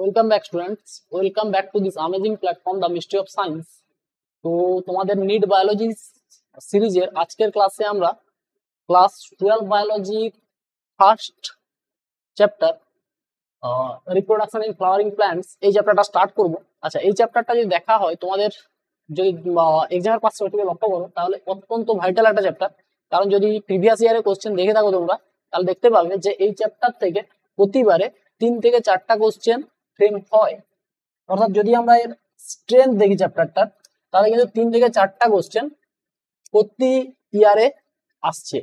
Welcome back students, welcome back to this amazing platform the mystery of science. তো তোমাদের NEET biology সিরিজের আজকের ক্লাসে আমরা class 12 biology first chapter reproduction in flowering plants এই চ্যাপ্টারটা স্টার্ট করব। আচ্ছা, এই চ্যাপ্টারটা যদি দেখা হয় তোমাদের যদি এক্সামের পাশে ওইটাকে লক্ষ্য করো তাহলে অত্যন্ত ভাইটাল একটা চ্যাপ্টার। কারণ যদি প্রিভিয়াস ইয়ারের কোশ্চেন দেখে থাকো তোমরা তাহলে দেখতে পাবে যে এই চ্যাপ্টার থেকে প্রতিবারে 3 থেকে 4টা কোশ্চেন ফ্রেম হয়। অর্থাৎ যদি আমরা এর স্ট্রেংথ দেখি চ্যাপ্টারটার তাহলে কিন্তু 3 থেকে 4টা কোশ্চেন প্রতি ইয়ারে আসছে।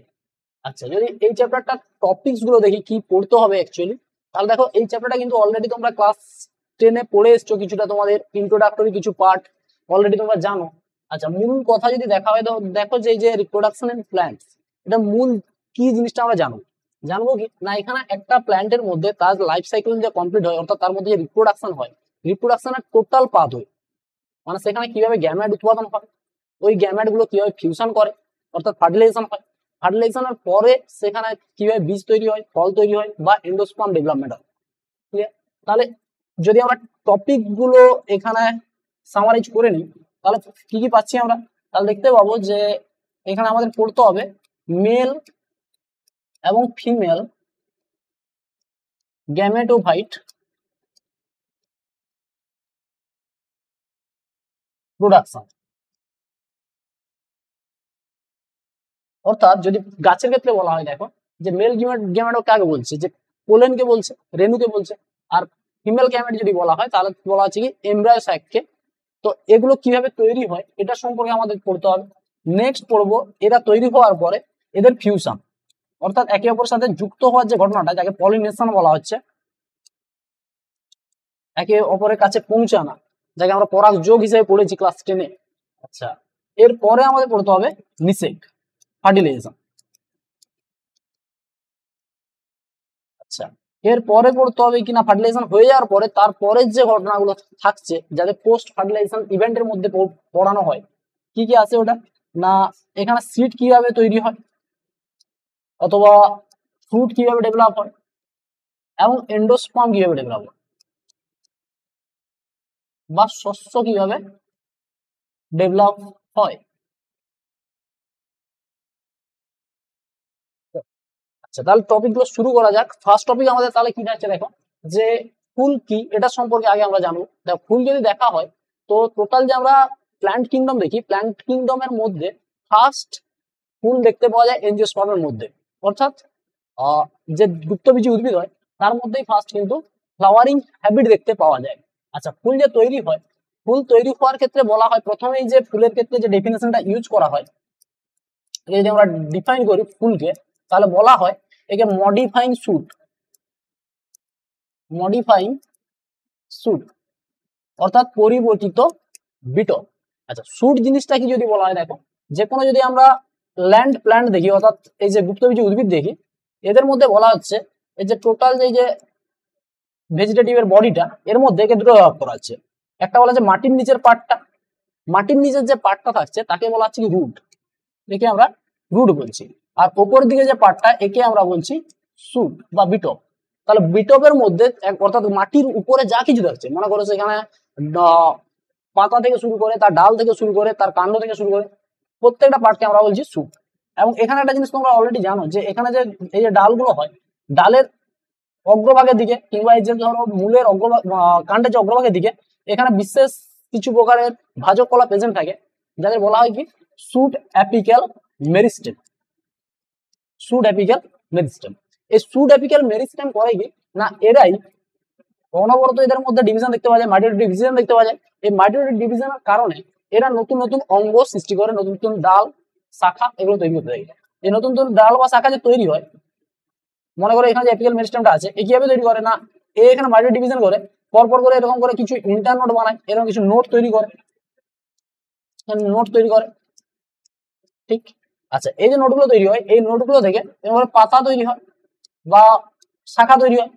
আচ্ছা, যদি এই চ্যাপ্টারটার টপিকস গুলো দেখি কি পড়তে হবে অ্যাকচুয়ালি, তাহলে দেখো এই চ্যাপ্টারটা কিন্তু অলরেডি তোমরা ক্লাস 10-এ পড়ে এসছো কিছুটা, তোমাদের ইন্ট্রোডাক্টরি কিছু পার্ট অলরেডি তোমরা জানো। আচ্ছা, মূল কথা যদি দেখা হয় তো দেখো যে এই যে রিপ্রোডাকশন ইন প্ল্যান্টস, এটা মূল কি জিনিসটা আমরা জানবো কি না, এখানে একটা প্ল্যান্টের মধ্যে তার লাইফ সাইকেল যে কমপ্লিট হয়, অর্থাৎ তার মধ্যে যে রিপ্রোডাকশন হয়, রিপ্রোডাকশনের টোটাল পাথ হয়, মানে সেখানে কিভাবে গ্যামেট উৎপাদন হয়, ওই গ্যামেট গুলো কিভাবে ফিউশন করে অর্থাৎ ফার্টিলাইজেশন হয়, ফার্টিলাইজেশনের পরে সেখানে কিভাবে বীজ তৈরি হয়, ফল তৈরি হয় বা এন্ডোস্পার্ম ডেভেলপমেন্ট হয়। ক্লিয়ার? তাহলে যদি আমরা টপিক গুলো এখানে সামারাইজ করে নিই তাহলে কি কি পাচ্ছি আমরা, তাহলে দেখতে পাবো যে এখানে আমাদের পড়তে হবে মেল এবং ফিমেল গ্যামেটোফাইট প্রোডাকশন। অর্থাৎ যদি গাছের ক্ষেত্রে বলা হয়, দেখো যে মেল গ্যামেটো কাকে বলছে, যে পোলেনকে বলছে, রেণুকে বলছে। আর ফিমেল গ্যামেট যদি বলা হয় তাহলে বলা হচ্ছে কি এমব্রায়ো স্যাককে। তো এগুলো কিভাবে তৈরি হয় এটা সম্পর্কে আমাদের পড়তে হবে। নেক্সট পড়বো এরা তৈরি হওয়ার পরে এদের ফিউশন, অর্থাৎ একে অপরের সাথে যুক্ত হওয়ার যে ঘটনাটা, যাকে পলিনেশন বলা হচ্ছে, একে অপরের কাছে পৌঁছানো, যাকে আমরা পরাগযোগ হিসেবে পড়েছি ক্লাস 10-এ। আচ্ছা, এরপরে আমাদের পড়তে হবে নিষেক, ফার্টিলাইজেশন। আচ্ছা, এরপরে পড়তে হবে কিনা ফার্টিলাইজেশন হয়ে যাওয়ার পরে তারপরে যে ঘটনাগুলো থাকছে যাদের পোস্ট ফার্টিলাইজেশন ইভেন্টের মধ্যে পড়ানো হয়, কি কি আছে ওটা না, এখানে সিড কিভাবে তৈরি হয় অথবা ফ্রুট কিভাবে ডেভেলপ হয় এবং এন্ডোস্পার্ম কিভাবে ডেভেলপ হয় বা শস্য কিভাবে ডেভেলপ হয়। আচ্ছা, তাহলে টপিক গুলো শুরু করা যাক। ফার্স্ট টপিক আমাদের তাহলে কি থাকছে, দেখো যে ফুল কি, এটা সম্পর্কে আগে আমরা জানবো। দেখো, ফুল যদি দেখা হয় তো টোটাল যে আমরা প্ল্যান্ট কিংডম দেখি, প্ল্যান্ট কিংডমের মধ্যে ফার্স্ট ফুল দেখতে পাওয়া যায় এনজিওস্পার্মের মধ্যে, অর্থাৎ যে গুপ্তবীজী উদ্ভিদ হয় তার মধ্যেই ফার্স্ট কিন্তু ফ্লাওয়ারিং হ্যাবিট দেখতে পাওয়া যায়। আচ্ছা, ফুল যে তৈরি হয়, ফুল তৈরি হওয়ার ক্ষেত্রে বলা হয় প্রথমেই যে ফুলের ক্ষেত্রে যে ডেফিনেশনটা ইউজ করা হয়, যদি আমরা ডিফাইন করি ফুলকে তাহলে বলা হয় একে মডিফাইং শুট, মডিফাইং শুট অর্থাৎ পরিবর্তিত বিটল। আচ্ছা, শুট জিনিসটা কি যদি বলা হয়, দেখো যে কোনো যদি আমরা ল্যান্ড প্ল্যান্ট দেখি অর্থাৎ এই যে গুপ্তবীজী উদ্ভিদ দেখি, এদের মধ্যে বলা হচ্ছে এই যে টোটাল এই যে ভেজিটেটিভের বডিটা, এর মধ্যে একে দুটো ভাগ করা হচ্ছে। একটা বলা হচ্ছে মাটির নিচের পার্টটা, মাটির নিচের যে পার্টটা থাকছে তাকে বলা হচ্ছে কি রুট, একে আমরা রুট বলছি। আর ওপর দিকে যে পার্টটা একে আমরা বলছি শুট বা বিটপ। তাহলে বিটপের মধ্যে অর্থাৎ মাটির উপরে যা কিছু থাকছে, মনে করো সেখানে পাতা থেকে শুরু করে, তার ডাল থেকে শুরু করে, তার কাণ্ড থেকে শুরু করে প্রত্যেকটা পার্টকে আমরা বলছি শুট। এবং এখানে একটা জিনিস তোমরা অলরেডি জানো যে এখানে যে এই যে ডালগুলো হয়, ডালের অগ্রভাগের দিকে কিংবা এই যে ধরো মূলের কাণ্ডের যে অগ্রভাগের দিকে এখানে বিশেষ কিছু প্রকারের ভাজক কলা প্রেজেন্ট থাকে, যাদের বলা হয় কি shoot apical meristem. Shoot apical meristem, এই শুট অ্যাপিক্যাল মেরিস্টেম করে কি না, এরাই অনবরত এদের মধ্যে ডিভিশন দেখতে পাওয়া যায়, মাইটোটিক ডিভিশন দেখতে পাওয়া যায়। এই মাইটোটিক ডিভিশনের কারণে এরা নতুন নতুন অঙ্গ সৃষ্টি করে, নতুন নতুন ডাল শাখা এগুলো তৈরি করতে থাকে। এই নতুন নতুন ডাল বা শাখা যে তৈরি হয়, মনে করো এখানে যে অ্যাপিক্যাল মেরিস্টেমটা আছে, এ কিভাবে তৈরি করে না, এখানে মাইটোটিক ডিভিশন করে পরপর করে এরকম করে কিছু ইন্টারনোড বানায়, এরকম কিছু নোট তৈরি করে, নোট তৈরি করে, ঠিক। আচ্ছা, এই যে নোটগুলো তৈরি হয়, এই নোটগুলো থেকে পাতা তৈরি হয় বা শাখা তৈরি হয়,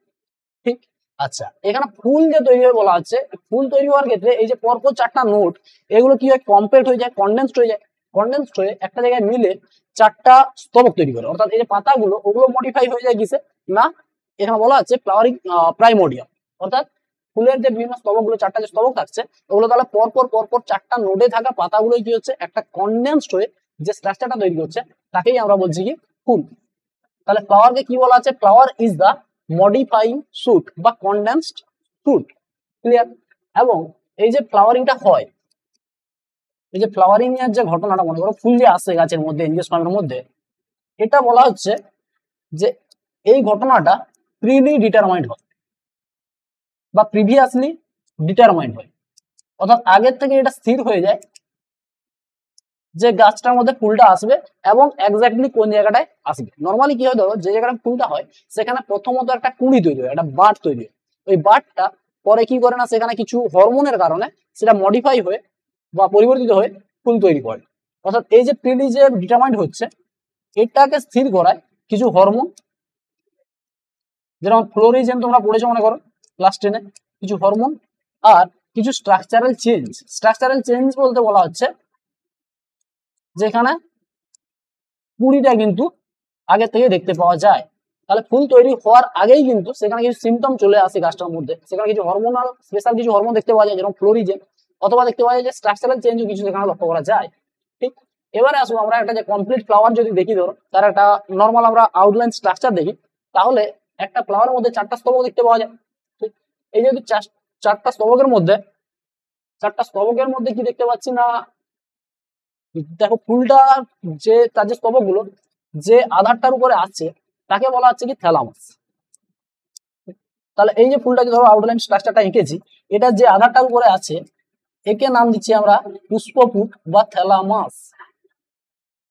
ঠিক। আচ্ছা, এখানে ফুল যে তৈরি হয় বলা হচ্ছে, ফুল তৈরি হওয়ার ক্ষেত্রে এই যে পরপর 4টা নোট, এগুলো কি হয়, কম্প্যাক্ট হয়ে যায়, কনডেন্সড হয়ে যায়, কনডেন্সড হয়ে একটা জায়গায় মিলে 4টা স্তবক তৈরি করে। অর্থাৎ এই যে পাতাগুলো ওগুলো মডিফাই হয়ে যায় কিসে না, এখানে বলা আছে ফ্লাওয়ারিং প্রাইমোডিয়াম, অর্থাৎ ফুলের যে বিভিন্ন স্তবকগুলো, চারটা যে স্তবক থাকছে ওগুলো তাহলে পরপর পরপর চারটা নোডে থাকা পাতাগুলোই কি হচ্ছে একটা কনডেন্সড হয়ে যে স্ট্রাকচারটা তৈরি করছে তাকেই আমরা বলছি কি ফুল। তাহলে ফ্লাওয়ারকে কি বলা আছে? Flower is the modifying shoot বা কনডেন্সড শুট। ক্লিয়ার? এবং এই যে ফ্লাওয়ারিংটা হয়, এই যে ফ্লাওয়ারিং এর যে ঘটনাটা, মনে করো ফুল যে আসে গাছের মধ্যে এনজিওস্পার্মের মধ্যে, এটা বলা হচ্ছে যে এই ঘটনাটা প্রিলি ডিটারমাইন্ড হয় বা প্রিভিয়াসলি ডিটারমাইন্ড হয়, অর্থাৎ আগের থেকে এটা স্থির হয়ে যায় যে গাছটার মধ্যে ফুলটা আসবে এবং এক্স্যাক্টলি কোন জায়গাটায় আসবে। নর্মালি কি হয়, ধরো যে জায়গাটা ফুলটা হয় সেখানে প্রথমত একটা কুঁড়ি তৈরি হয়, একটা বাট তৈরি হয়। ওই বাটটা পরে কি করে না, সেখানে কিছু হরমোনের কারণে সেটা মডিফাই হয়ে বা পরিবর্তিত হয়ে ফুল তৈরি করে। অর্থাৎ এই যে প্রিলি যে ডিটারমাইন্ড হচ্ছে, এটাকে স্থির করায় কিছু হরমোন, যেরকম ফ্লোরিজেন তোমরা পড়েছো মনে করো ক্লাস 10-এ, কিছু হরমোন আর কিছু স্ট্রাকচারাল চেঞ্জ। স্ট্রাকচারাল চেঞ্জ বলতে বলা হচ্ছে যেখানে কুড়িটা কিন্তু আগে থেকে দেখতে পাওয়া যায়। তাহলে ফুল তৈরি হওয়ার আগেই কিন্তু সেখানে কিছু সিমটম চলে আসে গাছটার মধ্যে, সেখানে কিছু হরমোনাল স্পেশাল কিছু হরমোন দেখতে পাওয়া যায় যেরকম ফ্লোরিজেন, অথবা দেখতে পাওয়া যায় যে স্ট্রাকচারাল চেঞ্জও কিছু সেখানে লক্ষ্য করা যায়। ঠিক, এবারে আসবো আমরা একটা যে কমপ্লিট ফ্লাওয়ার যদি দেখি, ধরো তার একটা নর্মাল আমরা আউটলাইন স্ট্রাকচার দেখি, তাহলে একটা ফ্লাওয়ারের মধ্যে চারটা স্তবক দেখতে পাওয়া যায়। ঠিক, এই যদি চারটা স্তবকের মধ্যে কি দেখতে পাচ্ছি না, দেখো ফুলটা যে তার যে স্তবকগুলো যে আধারটার উপরে আছে তাকে বলা হচ্ছে কি থ্যালামাস। তাহলে এই যে ফুলটাকে ধরো আউটলাইন স্ট্রাকচারটা এঁকেছি, এটা যে আধারটার উপরে আছে একে নাম দিচ্ছি আমরা পুষ্পপুট বা থ্যালামাস।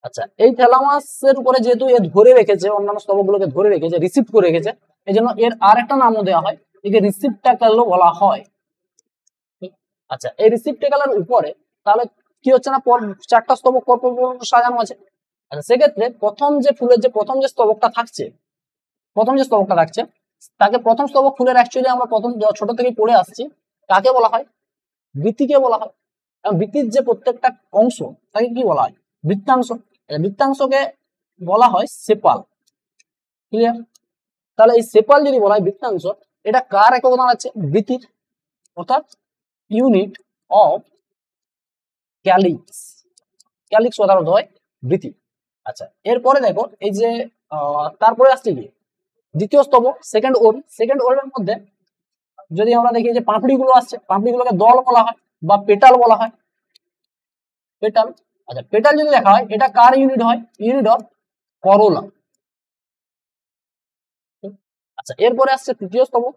আচ্ছা, এই থ্যালামাসের উপরে যেহেতু এ ধরে রেখেছে, অন্যান্য স্তবকগুলোকে ধরে রেখেছে, রিসিভ করে রেখেছে, এই জন্য এর আর একটা নামও দেওয়া হয়, একে রিসিপ্টাকেলও বলা হয়। আচ্ছা, এই রিসিপ্টাকেলের উপরে তাহলে কি হচ্ছে না, চারটা স্তবক পরপর সাজানো আছে। আচ্ছা, সেক্ষেত্রে প্রথম যে ফুলের যে প্রথম যে স্তবকটা থাকছে তাকে প্রথম স্তবক ফুলের অ্যাকচুয়ালি আমরা প্রথম ছোট থেকে পড়ে আসছি, কাকে বলা হয়? বৃত্তিকে বলা হয়। এবং বৃত্তির যে প্রত্যেকটা অংশ তাকে কি বলা হয়? বৃত্তাংশ। বৃত্তাংশকে বলা হয় সেপাল। ক্লিয়ার? তাহলে এই সেপাল যদি বলা হয় বৃত্তাংশ, এটা কার একক দাঁড়াচ্ছে? বৃত্তির, অর্থাৎ ইউনিট অফ ক্যালিক্স। ক্যালিক্স সাধারণত হয় বৃত্তি। আচ্ছা, এরপরে দেখো এই যে তারপরে আসছে কি দ্বিতীয় স্তবক, সেকেন্ড ওর্বের মধ্যে যদি আমরা দেখি যে পাপড়িগুলো আসছে, পাপড়িগুলোকে দল বলা হয় বা পেটাল বলা হয়। পেটাল। আচ্ছা, পেটাল যদি দেখা হয় এটা কার ইউনিট হয়? ইউনিট অফ করোলা। আচ্ছা, এরপরে আসছে তৃতীয় স্তবক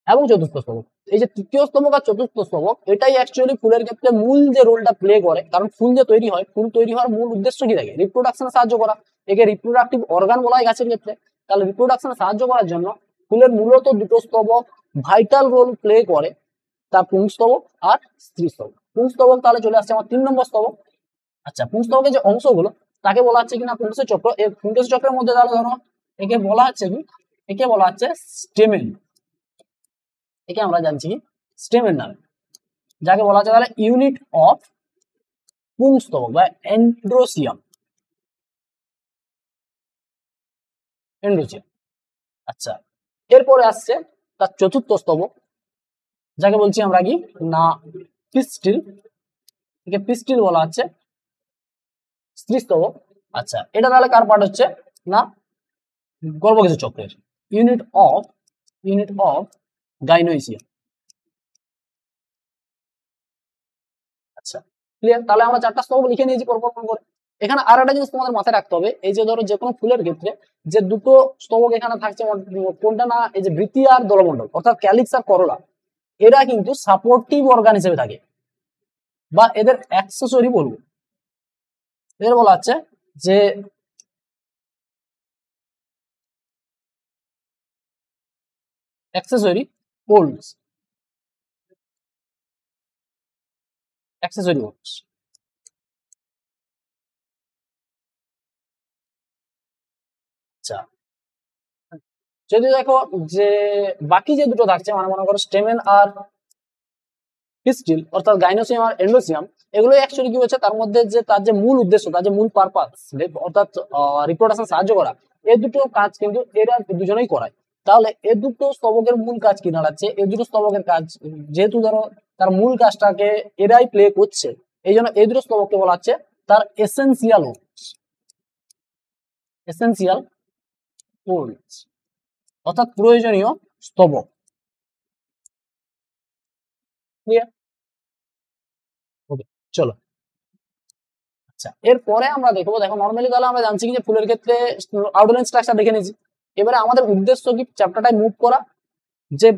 এবং চতুর্থ স্তবক। এই যে তৃতীয় স্তবক আর চতুর্থ স্তবক এটাই অ্যাকচুয়ালি ফুলের ক্ষেত্রে মূল যে রোলটা প্লে করে, কারণ ফুল যে তৈরি হয়, ফুল তৈরি হওয়ার মূল উদ্দেশ্য কি থাকে? রিপ্রোডাকশনে সাহায্য করা। একে রিপ্রোডাক্টিভ অর্গান বলা হয় গাছের ক্ষেত্রে। তাহলে রিপ্রোডাকশনে সাহায্য করার জন্য ফুলের মূলত দুটো স্তবক ভাইটাল রোল প্লে করে, তার পুংস্তবক আর স্ত্রীস্তবক। পুংস্তবক তাহলে চলে আসছে আমার 3 নম্বর স্তবক। আচ্ছা, পুংস্তবকের যে অংশগুলো তাকে বলা হচ্ছে কিনা পুংকেশ চক্র। এই পুংকেশ চক্রের মধ্যে তাহলে ধরো একে বলা হচ্ছে কি, একে বলা হচ্ছে স্টেমেন। একে আমরা জানছি কি স্টেমেন নামে, যাকে বলা হচ্ছে তাহলে ইউনিট অফ পুংস্তবক বা এন্ড্রোসিয়াম। আচ্ছা, এরপরে আসছে তার চতুর্থ স্তবক, যাকে বলছি আমরা কি না পিস্টিল। একে পিস্টিল বলা হচ্ছে, স্ত্রীস্তবক। আচ্ছা, এটা তাহলে কার পার্ট হচ্ছে না গর্ভকেশ চক্রের ইউনিট অফ গাইনোইসিয়াম। আচ্ছা, ক্লিয়ার? তাহলে আমরা চারটা স্তবক লিখে নিয়েছি পরপর করে। এখানে আর একটা জিনিস তোমাদের মাথায় রাখতে হবে, এই যে ধরো যে কোনো ফুলের ক্ষেত্রে যে দুটো স্তবক এখানে থাকছে, কোনটা না এই যে বৃত্তি আর দলমণ্ডল, অর্থাৎ ক্যালিক্স আর করোলা, এরা কিন্তু সাপোর্টিভ অর্গান হিসেবে থাকে বা এদের অ্যাক্সেসরি বলবো। এদের বলা হচ্ছে যে অ্যাক্সেসরি পোলস। Accessory polls. আচ্ছা, যদি দেখো যে বাকি যে দুটো থাকছে, মানে মনে করো স্টেমেন আর পিস্টিল, অর্থাৎ গাইনোসিয়াম আর এন্ডোসিয়াম, এগুলো অ্যাকচুয়ালি কি হচ্ছে তার মধ্যে যে তার যে মূল উদ্দেশ্য, তার যে মূল পারপাস, অর্থাৎ রিপ্রোডাকশন সাহায্য করা, এই দুটো কাজ কিন্তু এরা দুজনেই করায়। তাহলে এই দুটো স্তবকের মূল কাজ কি দাঁড়াচ্ছে? এই দুটো স্তবকের কাজ, যেহেতু ধরো তার মূল কাজটাকে এরাই প্লে করছে, এই জন্য এই দুটো স্তবককে বলা হচ্ছে তার এসেন্সিয়াল ওর্গনস, অর্থাৎ প্রয়োজনীয় স্তবক। ক্লিয়ার? ওকে, চলো। আচ্ছা, এরপরে আমরা দেখবো, দেখো নর্মালি তাহলে আমরা জানছি কি যে ফুলের ক্ষেত্রে আউটলাইন স্ট্রাকচার দেখে নিয়েছি। এবারে আমাদের উদ্দেশ্য কি চ্যাপ্টারটাই মুভ করা, যে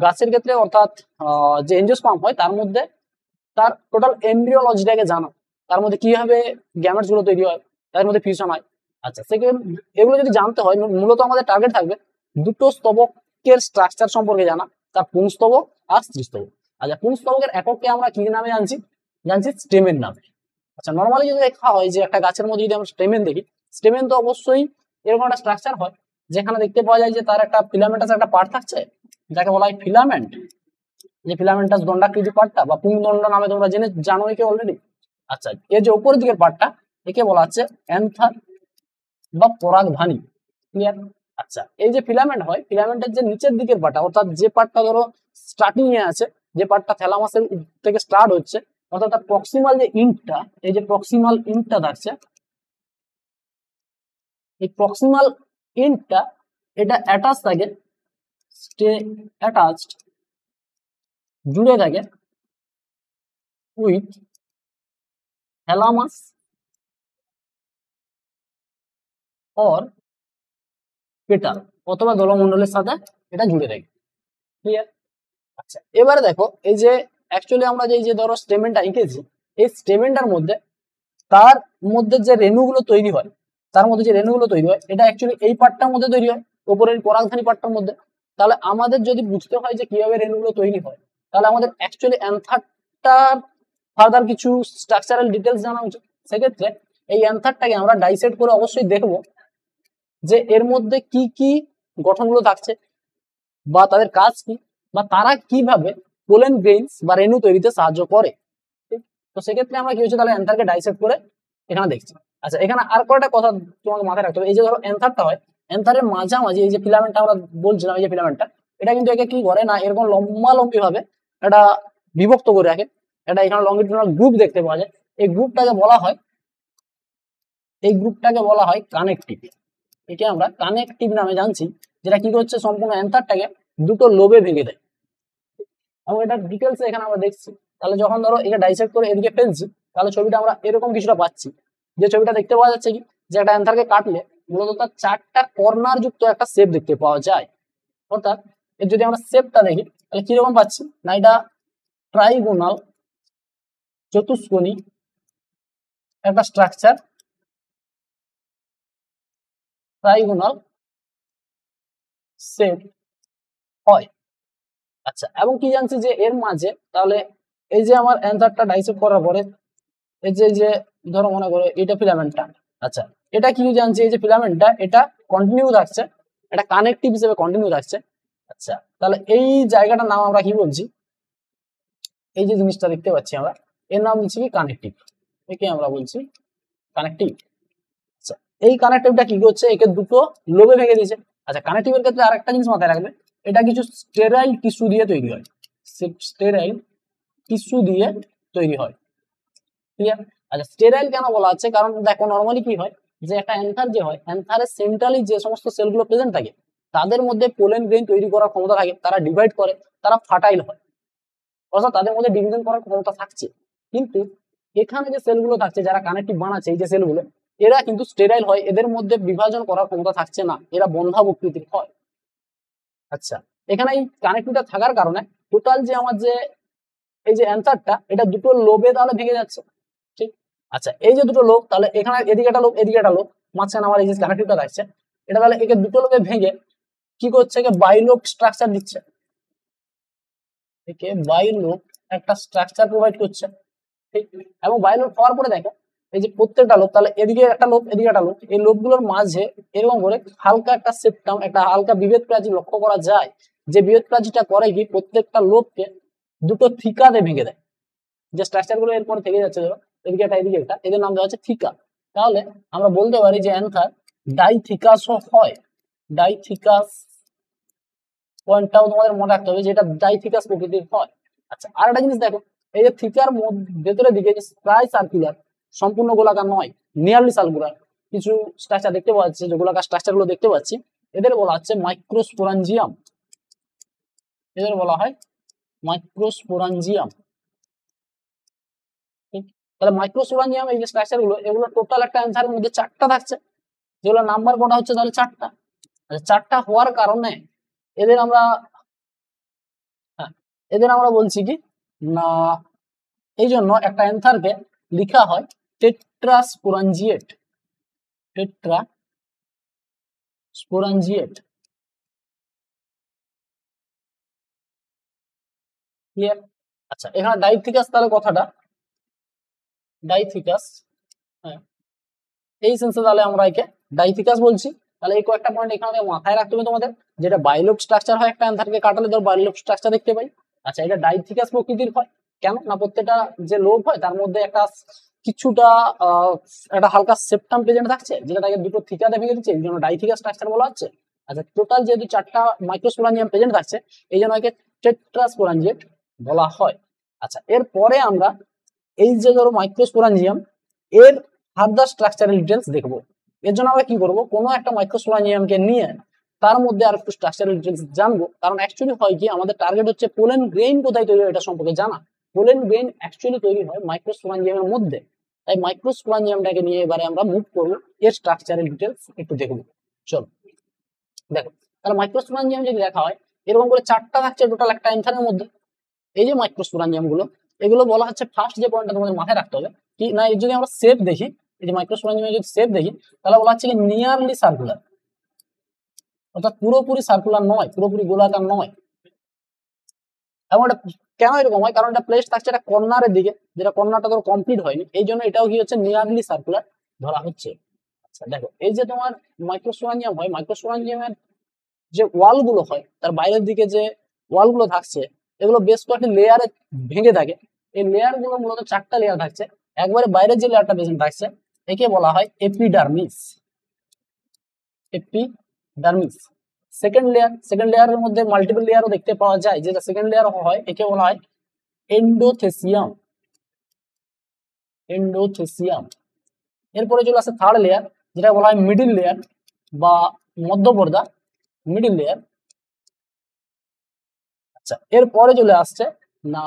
গাছের ক্ষেত্রে অর্থাৎ যে এনজিওস্পার্ম হয় তার মধ্যে তার টোটাল এমব্রিওলজিটাকে জানা, তার মধ্যে কিভাবে গ্যামেটস গুলো তৈরি হয়, তার মধ্যে ফিউশন হয়। আচ্ছা, সেকেন্ড এগুলো যদি জানতে হয়, মূলত আমাদের টার্গেট থাকবে দুটো স্তবকের স্ট্রাকচার সম্পর্কে জানা, তার পুংস্তবক আর স্ত্রীস্তবক। আচ্ছা, পুংস্তবকের একককে আমরা কি নামে জানছি স্টেমেন নামে। আচ্ছা, নর্মালি যদি দেখা হয় যে একটা গাছের মধ্যে যদি আমরা স্টেমেন দেখি, স্টেমেন তো অবশ্যই এরকম একটা স্ট্রাকচার হয় যেখানে দেখতে পাওয়া যায় যে তার একটা ফিলামেন্টাস একটা পার্ট থাকছে, যাকে বলা হয় ফিলামেন্ট। যে ফিলামেন্টাস দণ্ডাকৃতি পার্টটা বা পুংদণ্ড নামে তোমরা জানো একে অলরেডি। আচ্ছা, এর যে উপরের দিকের পার্টটা একে বলা হচ্ছে অ্যান্থার বা পরাগধানী। ক্লিয়ার? আচ্ছা, এই যে ফিলামেন্ট হয়, ফিলামেন্টের যে নিচের দিকের পার্টটা, অর্থাৎ যে পার্টটা ধরো স্টার্টিং এ আছে, যে পার্টটা থ্যালামাসের থেকে স্টার্ট হচ্ছে, অর্থাৎ তার প্রক্সিমাল যে ইন্টটা, এই যে প্রক্সিমাল ইন্টটা থাকছে, এই প্রক্সিমাল ইন্টটা এটা অ্যাটাচ থাকে, স্টে অ্যাটাচড, জুড়ে থাকে উইথ থ্যালামাস অর পেটাল, অথবা দলমণ্ডলের সাথে এটা জুড়ে থাকে। ক্লিয়ার? আচ্ছা, এবারে দেখো এই যে অ্যাকচুয়ালি আমরা যে ধরো স্টেমেনটা এঁকেছি, এই স্টেমেনটার মধ্যে তার মধ্যে যে রেণুগুলো তৈরি হয়, এটা অ্যাকচুয়ালি এই পার্টটার মধ্যে তৈরি হয়, উপরের পরাগধানী পার্টটার মধ্যে। তাহলে আমাদের যদি বুঝতে হয় যে কিভাবে রেণুগুলো তৈরি হয়, তাহলে আমাদের অ্যাকচুয়ালি অ্যান্থারটার ফার্দার কিছু স্ট্রাকচারাল ডিটেলস জানা উচিত। সেক্ষেত্রে এই অ্যান্থারটাকে আমরা ডাইসেক্ট করে অবশ্যই দেখবো যে এর মধ্যে কি কি গঠনগুলো থাকছে, বা তাদের কাজ কি, বা তারা কিভাবে পোলেন গ্রেইনস বা রেণু তৈরিতে সাহায্য করে। তো সেক্ষেত্রে আমরা কি হচ্ছে, তাহলে অ্যান্থারকে ডাইসেক্ট করে এখানে দেখছি। আচ্ছা, এখানে আর কয়েকটা কথা তোমাকে মাথায় রাখতে হবে। এই যে ধরো অ্যান্থারটা হয়, অ্যান্থারের মাঝামাঝি এই যে ফিলামেন্টটা আমরা বলছিলাম, এই যে ফিলামেন্টটা, এটা কিন্তু একে কি করে না, এরকম লম্বি ভাবে এটা বিভক্ত করে রাখে। এটা এখানে লংগিটিউডাল গ্রুপ দেখতে পাওয়া যায়। এই গ্রুপটাকে বলা হয় কানেকটিভ। একে আমরা কানেকটিভ নামে জানছি, যেটা কি করছে, সম্পূর্ণ অ্যান্থারটাকে দুটো লোবে ভেঙে দেয়। এবং এটা ডিটেলস এখানে আমরা দেখছি। তাহলে যখন ধরো একে ডাইসেক্ট করে এদিকে ফেলছি, তাহলে ছবিটা আমরা এরকম কিছুটা পাচ্ছি। যে ছবিটা দেখতে পাওয়া যাচ্ছে কি, যে একটা অ্যান্থারকে কাটলে মূলত তার চারটা কর্নার যুক্ত একটা শেপ দেখতে পাওয়া যায়। অর্থাৎ এর যদি আমরা শেপটা দেখি, তাহলে কিরকম পাচ্ছি না, এটা ট্রাইগোনাল চতুষ্কোণী একটা স্ট্রাকচার, ট্রাইগোনাল শেপ হয়। আচ্ছা, এবং কি জানছি যে এর মাঝে, তাহলে এই যে আমার অ্যান্সারটা ডাইসেক্ট করার পরে এই যে ধরো মনে করো এটা ফিলামেন্টটা, আচ্ছা এটা কি জানছি, এই যে ফিলামেন্টটা এটা কন্টিনিউ থাকছে, এটা কানেকটিভ হিসেবে কন্টিনিউ থাকছে। আচ্ছা, তাহলে এই জায়গাটার নাম আমরা কি বলছি, এই যে জিনিসটা দেখতে পাচ্ছি আমরা, এর নাম বলছি কি কানেকটিভ। একে আমরা বলছি কানেকটিভ। আচ্ছা, এই কানেকটিভটা কি করছে, একে দুটো লোবে ভেঙে দিয়েছে। আচ্ছা, কানেকটিভের ক্ষেত্রে আরেকটা জিনিস মাথায় রাখবে, এটা কিছু স্টেরাইল টিস্যু দিয়ে তৈরি হয়, স্টেরাইল টিস্যু দিয়ে তৈরি হয়। ক্লিয়ার? আচ্ছা, স্টেরাইল কেন বলা হচ্ছে, কারণ দেখো নরমালি কি হয়, যে একটা অ্যান্থার যে হয়, অ্যান্থারের সেন্ট্রালি যে সমস্ত সেলগুলো প্রেজেন্ট থাকে, তাদের মধ্যে পোলেন গ্রেইন তৈরি করার ক্ষমতা থাকে, তারা ডিভাইড করে, তারা ফার্টাইল হয়, অর্থাৎ তাদের মধ্যে ডিভিশন করার ক্ষমতা থাকছে। কিন্তু এখানে যে সেলগুলো থাকছে, যারা কানেকটিভ বানাচ্ছে, এই যে সেলগুলো, এরা কিন্তু স্টেরাইল হয়, এদের মধ্যে বিভাজন করার ক্ষমতা থাকছে না, এরা বন্ধা প্রকৃতির হয়। আচ্ছা, এখানে এই কানেকটিভটা থাকার কারণে টোটাল যে আমার যে এই যে অ্যান্সারটা, এটা দুটো লোবে তাহলে ভেঙে যাচ্ছে। ঠিক? আচ্ছা, এই যে দুটো লোব, তাহলে এখানে এদিকে একটা লোব, এদিকে একটা লোব, মাঝখানে আমার এই যে কানেকটিভটা থাকছে, এটা তাহলে একে দুটো লোবে ভেঙে কি করছে, একে বাইলোব স্ট্রাকচার দিচ্ছে, একে বাইলোব একটা স্ট্রাকচার প্রোভাইড করছে। ঠিক? এবং বাইলোব হওয়ার পরে দেখো এই যে প্রত্যেকটা লোব, তাহলে এদিকে একটা লোব, এদিকে একটা লোব, এই লোবগুলোর মাঝে এরকম করে হালকা একটা সেপ্টাম, একটা হালকা বিভেদ প্রাচীর লক্ষ্য করা যায়, যে বিভেদ প্রাচীরটা করে কি, প্রত্যেকটা লোবকে দুটো থিকাতে ভেঙে দেয়। যে স্ট্রাকচার গুলো এরপর থেকে যাচ্ছে, ধরো এদিকে একটা এদিকে একটা, এদের নাম দেওয়া হচ্ছে থিকা। তাহলে আমরা বলতে পারি যে অ্যান্থার ডাইথিকাসও হয়, ডাইথিকাস পয়েন্টটাও তোমাদের মনে রাখতে হবে, যেটা ডাইথিকাস প্রকৃতির হয়। আচ্ছা, আর একটা জিনিস দেখো, এই যে থিকার ভেতরের দিকে প্রায় সার্কুলার, সম্পূর্ণ গোলাকার নয়, নিয়ারলি সার্কুলার কিছু স্ট্রাকচার দেখতে পাওয়া যাচ্ছে, যে গোলাকার স্ট্রাকচার গুলো দেখতে পাচ্ছি, এদের বলা হচ্ছে মাইক্রোস্পোরাঞ্জিয়াম। এদের বলা হয় মাইক্রোস্পোরাঞ্জিয়াম। তাহলে মাইক্রোস্পোরাঞ্জিয়াম এই যে স্ট্রাকচার গুলো, এগুলো টোটাল একটা অ্যান্সারের মধ্যে 4টা থাকছে, যেগুলো নাম্বার কটা হচ্ছে তাহলে 4টা। আচ্ছা, 4টা হওয়ার কারণে এদের আমরা হ্যাঁ, এদের আমরা বলছি কি না, এই জন্য একটা অ্যান্সারকে লেখা হয় টেট্রাস্পোরাঞ্জিয়েট। টেট্রাস্পোরাঞ্জিয়েট, ক্লিয়ার? আচ্ছা, এখানে ডাইথিকাস, তাহলে কথাটা ডাইথিকাস, হ্যাঁ, এই সেন্সে তাহলে আমরা একে ডাইথিকাস বলছি। তাহলে এই কয়েকটা পয়েন্ট এখানে মাথায় রাখতে হবে তোমাদের, যেটা বাইলোব স্ট্রাকচার হয় একটা অ্যান্সারকে কাটালে ধর বাইলোব স্ট্রাকচার দেখতে পাই। আচ্ছা, এটা ডাইথিকাস প্রকৃতির হয় কেন না, প্রত্যেকটা যে লোব হয় তার মধ্যে একটা কিছুটা একটা হালকা সেপ্টাম প্রেজেন্ট থাকছে, যেটা তাকে দুটো থিকাতে ভেঙে দিচ্ছে, এই জন্য ডাইথিকাস স্ট্রাকচার বলা হচ্ছে। আচ্ছা, টোটাল যেহেতু 4টা মাইক্রোস্পোরাঞ্জিয়াম প্রেজেন্ট থাকছে, এই জন্য একে টেট্রাস্পোরাঞ্জিয়েট বলা হয়। আচ্ছা, এরপরে আমরা এই যে ধরো মাইক্রোস্পোরাঞ্জিয়াম, এর ফার্দার স্ট্রাকচারাল ডিটেলস দেখবো। এর জন্য আমরা কি করবো, কোনো একটা মাইক্রোস্পোরাঞ্জিয়ামকে নিয়ে তার মধ্যে আর একটু স্ট্রাকচারাল ডিটেলস জানবো, কারণ অ্যাকচুয়ালি হয় কি, আমাদের টার্গেট হচ্ছে পোলেন গ্রেইন কোথায় তৈরি হয় এটা সম্পর্কে জানা। পোলেন গ্রেইন অ্যাকচুয়ালি তৈরি হয় মাইক্রোস্পোরাঞ্জিয়ামের মধ্যে, তাই মাইক্রোস্পোরাঞ্জিয়ামটাকে নিয়ে এবারে আমরা মুভ করবো, এর স্ট্রাকচারাল ডিটেলস একটু দেখবো। চলো দেখো, তাহলে মাইক্রোস্পোরাঞ্জিয়াম যদি দেখা হয়, এরকম করে 4টা থাকছে টোটাল একটা অ্যান্সারের মধ্যে। এই যে মাইক্রোস্পোরাঞ্জিয়াম গুলো, এগুলো বলা হচ্ছে, ফার্স্ট যে পয়েন্টটা তোমাদের মাথায় রাখতে হবে কি না, যদি আমরা শেপ দেখি, এই যে মাইক্রোস্পোরাঞ্জিয়ামের যদি শেপ দেখি, তাহলে বলা হচ্ছে কি নিয়ারলি সার্কুলার, অর্থাৎ পুরোপুরি সার্কুলার নয়, পুরোপুরি গোলাকার নয়। এবং এটা কেন এরকম হয়, কারণ এটা প্লেস থাকছে একটা কর্নারের দিকে, যেটা কর্নারটা ধরো কমপ্লিট হয়নি, এই জন্য এটাও কি হচ্ছে নিয়ারলি সার্কুলার ধরা হচ্ছে। আচ্ছা দেখো, এই যে তোমার মাইক্রোস্পোরাঞ্জিয়াম হয়, মাইক্রোস্পোরাঞ্জিয়ামের যে ওয়াল গুলো হয়, তার বাইরের দিকে যে ওয়াল গুলো থাকছে, এগুলো বেশ কয়েকটি লেয়ারে ভেঙে থাকে। এই লেয়ার গুলো মূলত 4টা লেয়ার থাকছে। একবারে বাইরের যে লেয়ারটা প্রেজেন্ট থাকছে, একে বলা হয় এপিডার্মিস। এপিডার্মিস সেকেন্ড লেয়ারের মধ্যে মাল্টিপল লেয়ারও দেখতে পাওয়া যায়, যেটা সেকেন্ড লেয়ার হয়, একে বলা হয় এন্ডোথেসিয়াম। এন্ডোথেসিয়াম। এরপরে চলে আসে থার্ড লেয়ার, যেটা বলা হয় মিডিল লেয়ার বা মধ্যপর্দা, মিডিল লেয়ার। আচ্ছা, এরপরে চলে আসছে না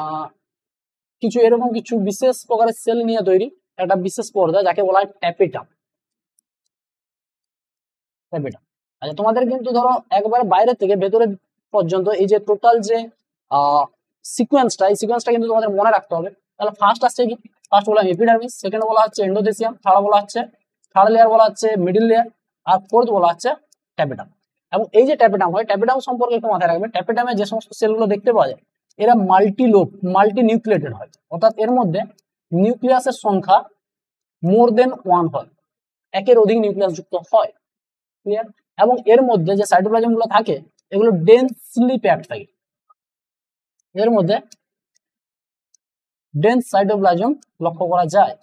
কিছু এরকম কিছু বিশেষ প্রকারের সেল নিয়ে তৈরি একটা বিশেষ পর্দা, যাকে বলা হয় ট্যাপেটাম। ট্যাপেটাম। আচ্ছা, তোমাদের কিন্তু ধরো একবারে বাইরে থেকে ভেতরে পর্যন্ত এই যে টোটাল যে সিকোয়েন্সটা, এই সিকোয়েন্সটা কিন্তু তোমাদের মনে রাখতে হবে। তাহলে ফার্স্ট আসছে কি, ফার্স্ট বলা হয় এপিডার্মিস, সেকেন্ড বলা হচ্ছে এন্ডোথেসিয়াম, থার্ড লেয়ার বলা হচ্ছে মিডিল লেয়ার, আর ফোর্থ বলা হচ্ছে ট্যাপেটাম। এবং এই যে ট্যাপেটাম হয়, ট্যাপেটাম সম্পর্কে একটু মাথায় রাখবে, ট্যাপেটামে যে সমস্ত সেলগুলো দেখতে পাওয়া যায়, এরা মাল্টি নিউক্লিয়েটেড হয়, অর্থাৎ এর মধ্যে নিউক্লিয়াসের সংখ্যা মোর দেন 1 হয়, একের অধিক নিউক্লিয়াস যুক্ত হয়, ক্লিয়ার? এবং এর মধ্যে যে সাইটোপ্লাজম গুলো থাকে, এগুলো ডেন্সলি প্যাকড থাকে, এর মধ্যে ডেন্স সাইটোপ্লাজম লক্ষ্য করা যায়,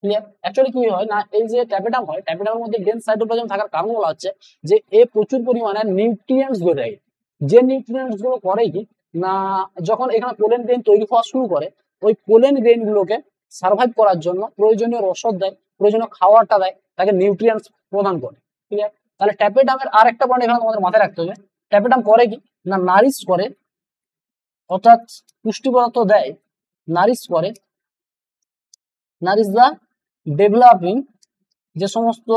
ক্লিয়ার? অ্যাকচুয়ালি কি হয় না, এই যে ট্যাপেটাম হয়, ট্যাপেটামের মধ্যে ডেন্স সাইটোপ্লাজম থাকার কারণ বলা হচ্ছে যে এ প্রচুর পরিমাণে নিউট্রিয়েন্টস ধরে রাখে। যে নিউট্রিয়েন্টস গুলো করে কি না, যখন এখানে পোলেন গ্রেইন তৈরি হওয়া শুরু করে, ওই পোলেন গ্রেইন গুলোকে সার্ভাইভ করার জন্য প্রয়োজনীয় রসদ দেয়, প্রয়োজনীয় খাবারটা দেয়, তাকে নিউট্রিয়েন্টস প্রদান করে, ক্লিয়ার? তাহলে ট্যাপেটামের আর একটা পয়েন্ট এখানে তোমাদের মাথায় রাখতে হবে, ট্যাপেটাম করে কি না, নারিশ করে, অর্থাৎ পুষ্টি পদার্থ দেয়, নারিশ করে, নারিশ দা ডেভেলপিং, যে সমস্ত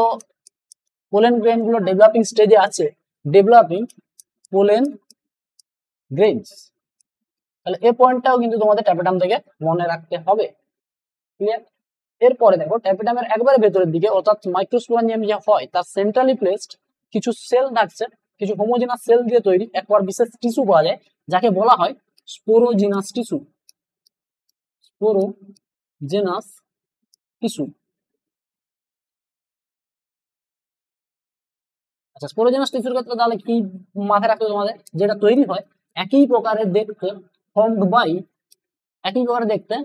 পোলেন গ্রেইন গুলো ডেভেলপিং স্টেজে আছে, ডেভেলপিং পোলেন গ্রেইনস। তাহলে এই পয়েন্টটাও কিন্তু তোমাদের ট্যাপেটাম থেকে মনে রাখতে হবে, ক্লিয়ার? এরপরে দেখো, ট্যাপেটামের একবারে ভেতরের দিকে, অর্থাৎ মাইক্রোস্পোরাঞ্জিয়াম যে হয় তার সেন্ট্রালি প্লেসড কিছু সেল থাকছে, কিছু হোমোজেনাস সেল দিয়ে তৈরি একবার বিশেষ টিস্যু পাওয়া যায়, যাকে বলা হয় স্পোরোজিনাস টিস্যু। Sporogenous tissue. আচ্ছা, স্পোরোজেনাস টিস্যুর ক্ষেত্রে তাহলে কি মাথায় রাখতে হবে তোমাদের, যেটা তৈরি হয় একই প্রকারের দেখতে, ফর্মড বাই একই প্রকারের দেখতে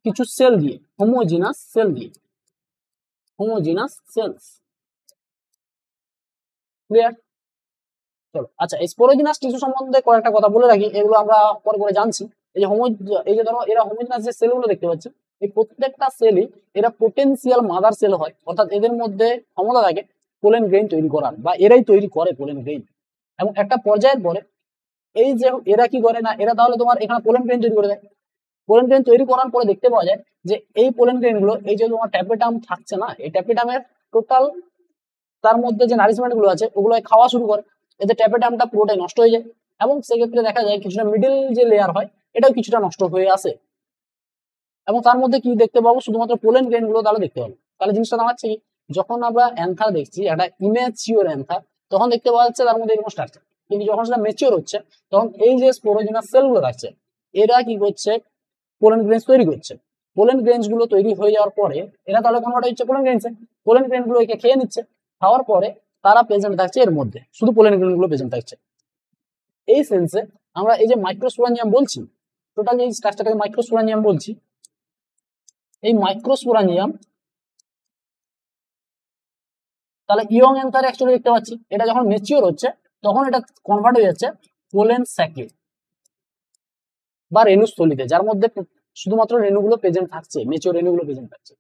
কিছু সেল দিয়ে, হোমোজিনাস সেল দিয়ে, হোমোজিনাস সেলস, ক্লিয়ার? চলো আচ্ছা, এই স্পোরোজিনাস টিস্যু সম্বন্ধে কয়েকটা কথা বলে রাখি, এগুলো আমরা পরে পরে জানছি। এই যে এই যে ধরো এরা হোমোজিনাস যে সেলগুলো দেখতে পাচ্ছি, এই প্রত্যেকটা সেলই এরা পোটেনশিয়াল মাদার সেল হয়, অর্থাৎ এদের মধ্যে ক্ষমতা থাকে পোলেন গ্রেইন তৈরি করার, বা এরাই তৈরি করে পোলেন গ্রেইন। এবং একটা পর্যায়ের পরে এই যে এরা কি করে না, এরা তাহলে তোমার এখানে পোলেন গ্রেইন তৈরি করে দেয়। পোলেন গ্রেইন তৈরি করার পরে দেখতে পাওয়া যায় যে এই পোলেন গ্রেইন গুলো, এই যে তোমার ট্যাপেটাম থাকছে না, এই ট্যাপেটামের টোটাল তার মধ্যে যে নারিশমেন্ট গুলো আছে ওগুলো খাওয়া শুরু করে, এতে ট্যাপেটামটা পুরোটাই নষ্ট হয়ে যায়। এবং সেক্ষেত্রে দেখা যায় কিছুটা মিডিল যে লেয়ার হয় এটাও কিছুটা নষ্ট হয়ে আসে। এবং তার মধ্যে কি দেখতে পাবো, শুধুমাত্র পোলেন গ্রেইন গুলো তাহলে দেখতে পাবো। তাহলে জিনিসটা দাঁড়াচ্ছে কি, যখন আমরা অ্যান্থার দেখছি একটা ইমেচিওর অ্যান্থার, তখন দেখতে পাওয়া যাচ্ছে তার মধ্যে এরকম স্ট্রাকচার। কিন্তু যখন সেটা মেচিওর হচ্ছে তখন এই যে স্পোরোজিনাস সেলগুলো থাকছে এরা কি করছে, পোলেন গ্রেইনস তৈরি করছে। পোলেন গ্রেইনস গুলো তৈরি হয়ে যাওয়ার পরে এরা তাহলে কনভার্ট হচ্ছে পোলেন গ্রেইনসে। পোলেন গ্রেইন গুলো একে খেয়ে নিচ্ছে, খাওয়ার পরে তারা প্রেজেন্ট থাকছে এর মধ্যে, শুধু পোলেন গ্রেইন গুলো প্রেজেন্ট থাকছে। এই সেন্সে আমরা এই যে মাইক্রোস্পোরাঞ্জিয়াম বলছি, টোটাল এই স্ট্রাকচারটাকে মাইক্রোস্পোরাঞ্জিয়াম বলছি। এই মাইক্রোস্পোরাঞ্জিয়াম তাহলে ইয়ং অ্যান্থার অ্যাকচুয়ালি দেখতে পাচ্ছি, এটা যখন ম্যাচিওর হচ্ছে তখন এটা কনভার্ট হয়ে যাচ্ছে পোলেন স্যাকে বা রেণুস্থলিতে, যার মধ্যে শুধুমাত্র রেণুগুলো প্রেজেন্ট থাকছে, ম্যাচিওর রেণুগুলো প্রেজেন্ট থাকছে।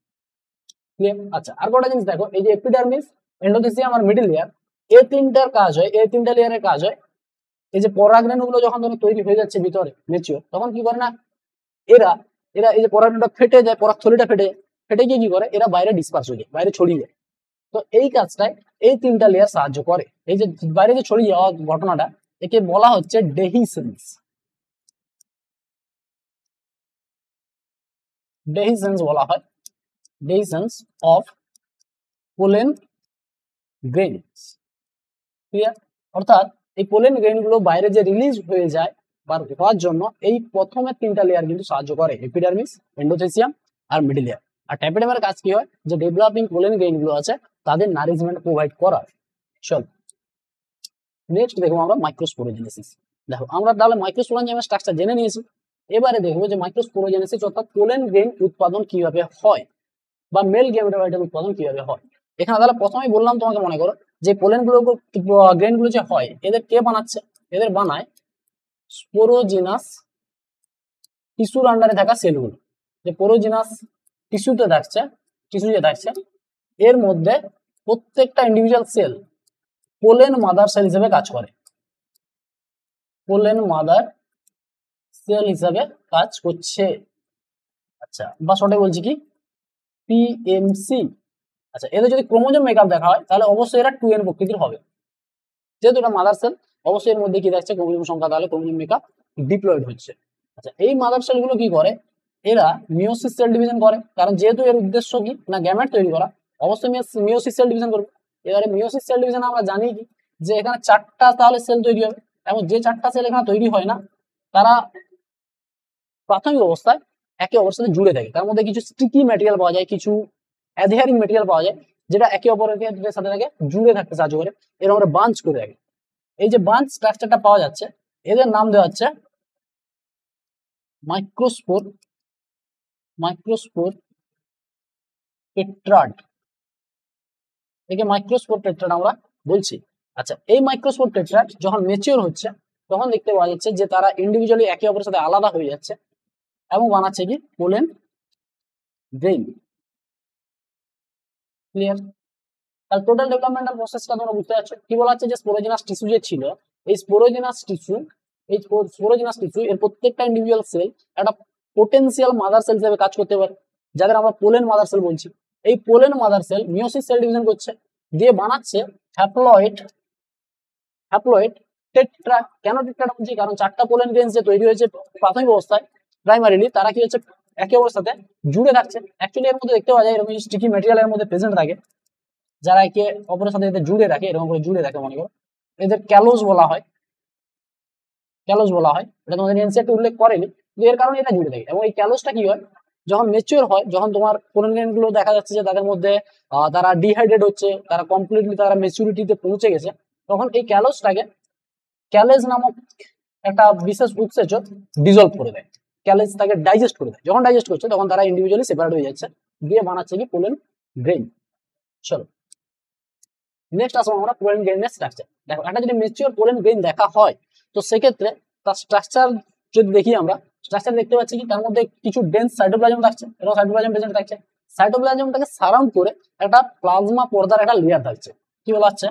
আচ্ছা, আর কটা জিনিস দেখো, এই যে এপিডার্মিস, এন্ডোথেলিয়াম আর মিডল লেয়ার, এই তিনটার কাজ হয়, এই তিনটা লেয়ারের কাজ হয় এই যে পরাগরেণুগুলো যখন ধরো তৈরি হয়ে যাচ্ছে ভিতরে ম্যাচিওর, তখন কি করে না এরা এরা এই যে পরাগরেণুটা ফেটে যায়, পরাগথলিটা ফেটে গিয়ে কি করে, এরা বাইরে ডিসপার্স হয়ে যায়, বাইরে ছড়িয়ে যায়। তো এই কাজটায় এই তিনটা লেয়ার সাহায্য করে। এই যে বাইরে যে ছড়িয়ে যাওয়া ঘটনাটা, একে বলা হচ্ছে ডেহিসেন্স। ডেহিসেন্স বলা হয়, ডেহিসেন্স অফ পোলেন গ্রেইনস। ক্লিয়ার? অর্থাৎ এই পোলেন গ্রেইন গুলো বাইরে যে রিলিজ হয়ে যায় বা হওয়ার জন্য এই প্রথমের তিনটা লেয়ার কিন্তু সাহায্য করে, এপিডার্মিস, এন্ডোথেলিয়াম আর মিডল লেয়ার। আর ট্যাপেটামের কাজ কি হয়, যে ডেভেলপিং পোলেন গ্রেইন গুলো আছে তাদের নারিশমেন্ট প্রোভাইড করা। চল নেক্সট দেখো আমরা মাইক্রোস্পোরোজেনেসিস। দেখো আমরা তাহলে মাইক্রোস্পোরোজিয়ামের স্ট্রাকচার জেনে নিয়েছি, এবারে দেখবো যে মাইক্রোস্পোরোজেনেসিস অর্থাৎ পোলেন গ্রেইন উৎপাদন কিভাবে হয় বা মেল গ্যামেটোফাইটের উৎপাদন কিভাবে হয়। এখানে তাহলে প্রথমেই বললাম তোমাকে, মনে করো যে পোলেন গুলো গ্রেইন গুলো যে হয় এদের কে বানাচ্ছে, এদের বানায় স্পোরোজিনাস টিস্যুর আন্ডারে থাকা সেলগুলো। যে পোরোজিনাস টিস্যুতে থাকছে, টিস্যু যে থাকছে এর মধ্যে প্রত্যেকটা individual cell pollen mother cell হিসেবে কাজ করে, পোলেন মাদার সেল হিসেবে কাজ করছে। আচ্ছা, বা শর্টে বলছি কি পিএমসি। আচ্ছা, এদের যদি ক্রোমোজোম মেকআপ দেখা হয় তাহলে অবশ্যই এরা 2n প্রকৃতির হবে, যেহেতু এটা মাদার সেল অবশ্যই এর মধ্যে কি থাকছে ক্রোমোজোম সংখ্যা, তাহলে ক্রোমোজোম মেকআপ ডিপ্লয়েড হচ্ছে। আচ্ছা, এই মাদার সেল গুলো কি করে, এরা মিওসিস সেল ডিভিশন করে, কারণ যেহেতু এর উদ্দেশ্য কি না গ্যামেট তৈরি করা, অবশ্যই মিওসিস সেল ডিভিশন করবে। এবারে মিওসিস সেল ডিভিশন আমরা জানি কি, যে এখানে 4টা তাহলে সেল তৈরি হবে, এবং যে 4টা সেল এখানে তৈরি হয় না তারা প্রাথমিক অবস্থায় একে অপরের সাথে জুড়ে থাকে, তার মধ্যে কিছু স্টিকি ম্যাটেরিয়াল পাওয়া যায়, কিছু অ্যাডহেরিং ম্যাটেরিয়াল পাওয়া যায়, যেটা একে অপরের সাথে থাকে জুড়ে থাকতে সাহায্য করে, এরকম করে বাঞ্চ করে রাখে। এই যে বাঞ্চ স্ট্রাকচারটা পাওয়া যাচ্ছে এদের নাম দেওয়া হচ্ছে মাইক্রোস্পোর, মাইক্রোস্পোর টেট্রাড। একে মাইক্রোস্পোর টেট্রাড আমরা বলছি। আচ্ছা, এই মাইক্রোস্পোর টেট্রাড যখন ম্যাচিওর হচ্ছে তখন দেখতে পাওয়া যাচ্ছে যে তারা ইন্ডিভিজুয়ালি একে অপরের সাথে আলাদা হয়ে যাচ্ছে এবং বানাচ্ছে কি পোলেন গ্রেইন। ক্লিয়ার? তাহলে টোটাল ডেভেলপমেন্টাল প্রসেসটা তোমরা বুঝতে পারছো। কি বলা হচ্ছে, যে স্পোরোজিনাস টিস্যু যে ছিল, এই স্পোরোজিনাস টিস্যু, এই স্পোরোজিনাস টিস্যু এর প্রত্যেকটা ইন্ডিভিজুয়াল সেল একটা পোটেনশিয়াল মাদার সেল হিসেবে কাজ করতে পারে, যাদের আমরা পোলেন মাদার সেল বলছি। এই pollen mother sell meiosis cell division করছে, দিয়ে বানাচ্ছে হ্যাপ্লয়েড, হ্যাপ্লয়েড টেট্রা। কেন টেট্রাড বলছি, কারণ 4টা পোলেন গ্রেইনস যে তৈরি হয়েছে প্রাথমিক অবস্থায় প্রাইমারিলি, তারা কি হচ্ছে একে অপরের সাথে জুড়ে থাকছে। অ্যাকচুয়ালি এর মধ্যে দেখতে পাওয়া যায় এরকম স্টিকি ম্যাটেরিয়ালের মধ্যে প্রেজেন্ট থাকে, যারা একে অপরের সাথে এদের জুড়ে রাখে, এরকম করে জুড়ে রাখে, মনে করো এদের ক্যালোজ বলা হয়, ক্যালোজ বলা হয়। এটা তোমাদের এনসিইআরটি উল্লেখ করেনি, কিন্তু এর কারণে এটা জুড়ে থাকে। এবং এই ক্যালোজটা কি হয়, যখন ম্যাচিওর হয়, যখন তোমার পোলেন গ্রেইন গুলো দেখা যাচ্ছে যে তাদের মধ্যে তারা ডিহাইড্রেট হচ্ছে, তারা কমপ্লিটলি তারা ম্যাচুরিটিতে পৌঁছে গেছে, তখন এই ক্যালোজটাকে ক্যালেজ নামক একটা বিশেষ উৎসেচক ডিজলভ করে দেয়, ক্যালেজ তাকে ডাইজেস্ট করে দেয়। যখন ডাইজেস্ট করছে তখন তারা ইন্ডিভিজুয়ালি সেপারেট হয়ে যাচ্ছে, দিয়ে বানাচ্ছে কি পোলেন গ্রেইন। চলো নেক্সট আসবো আমরা পোলেন গ্রেইনের স্ট্রাকচার। দেখো একটা যদি ম্যাচিওর পোলেন গ্রেইন দেখা হয় তো সেক্ষেত্রে তার স্ট্রাকচার যদি দেখি আমরা, স্ট্রাকচার দেখতে পাচ্ছি কি তার মধ্যে কিছু ডেন্স সাইটোপ্লাজম থাকছে, এবং সাইটোপ্লাজম প্রেজেন্ট থাকছে। সাইটোপ্লাজমটাকে সারাউন্ড করে একটা প্লাজমা পর্দার একটা লেয়ার থাকছে। কি বলা হচ্ছে,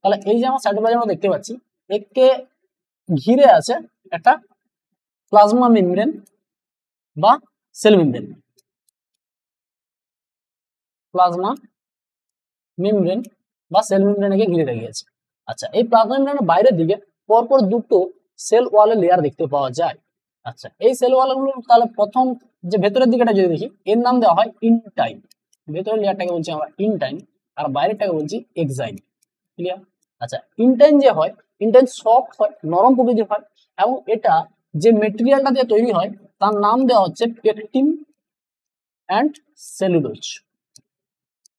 তাহলে এই যে আমার সাইটোপ্লাজম দেখতে পাচ্ছি একে ঘিরে আছে একটা প্লাজমা মেমব্রেন বা সেল মেমব্রেন, প্লাজমা মেমব্রেন বা সেল মেমব্রেনকে ঘিরে রেখেছে। আচ্ছা, এই প্লাজমা মেমব্রেনের বাইরের দিকে পরপর দুটো সেল ওয়ালের লেয়ার দেখতে পাওয়া যায়। আচ্ছা, এই সেল ওয়ালগুলো তাহলে প্রথম যে ভেতরের দিকটা যদি দেখি এর নাম দেওয়া হয় ইনটাইন, ভেতরের লেয়ারটাকে বলছি আমরা ইনটাইন, আর বাইরেরটাকে বলছি এক্সাইন। ক্লিয়ার? আচ্ছা, ইনটাইন যে হয়, ইনটাইন সফট হয়, নরম প্রকৃতির হয়, এবং এটা যে মেটেরিয়ালটা দিয়ে তৈরি হয় তার নাম দেওয়া হচ্ছে পেকটিন অ্যান্ড সেলুলোজ।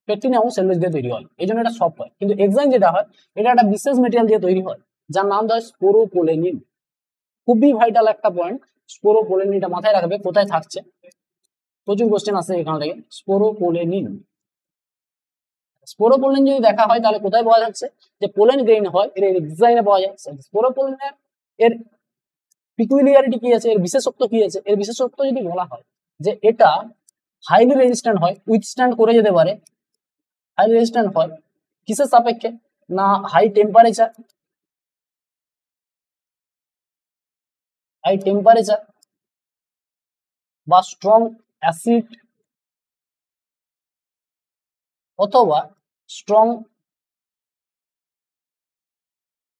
পেকটিন এবং সেলুলোজ দিয়ে তৈরি হয়, এই জন্য এটা সফট হয়। কিন্তু এক্সাইন যেটা হয় এটা একটা বিশেষ মেটেরিয়াল দিয়ে তৈরি হয় যার নাম দেওয়া হয় স্পোরোপোলেনিন। খুবই ভাইটাল একটা পয়েন্ট, স্পোরোপোলেনিনটা মাথায় রাখবে কোথায় থাকছে, প্রচুর কোশ্চেন আসে এখান থেকে। স্পোরোপোলেনিন, স্পোরোপোলেন যদি দেখা হয় তাহলে কোথায় পাওয়া যাচ্ছে, যে পোলেন গ্রেইন হয় এর এক্সাইনে পাওয়া যায়। স্পোরোপোলেনের এর পিকুলিয়ারিটি কি আছে, এর বিশেষত্ব কি আছে, এর বিশেষত্ব যদি বলা হয় যে এটা হাইলি রেজিস্ট্যান্ট হয়, উইথস্ট্যান্ড করে যেতে পারে। হাইলি রেজিস্ট্যান্ট হয় কিসের সাপেক্ষে, না হাই টেম্পারেচার, হাই টেম্পারেচার বা স্ট্রং অ্যাসিড অথবা স্ট্রং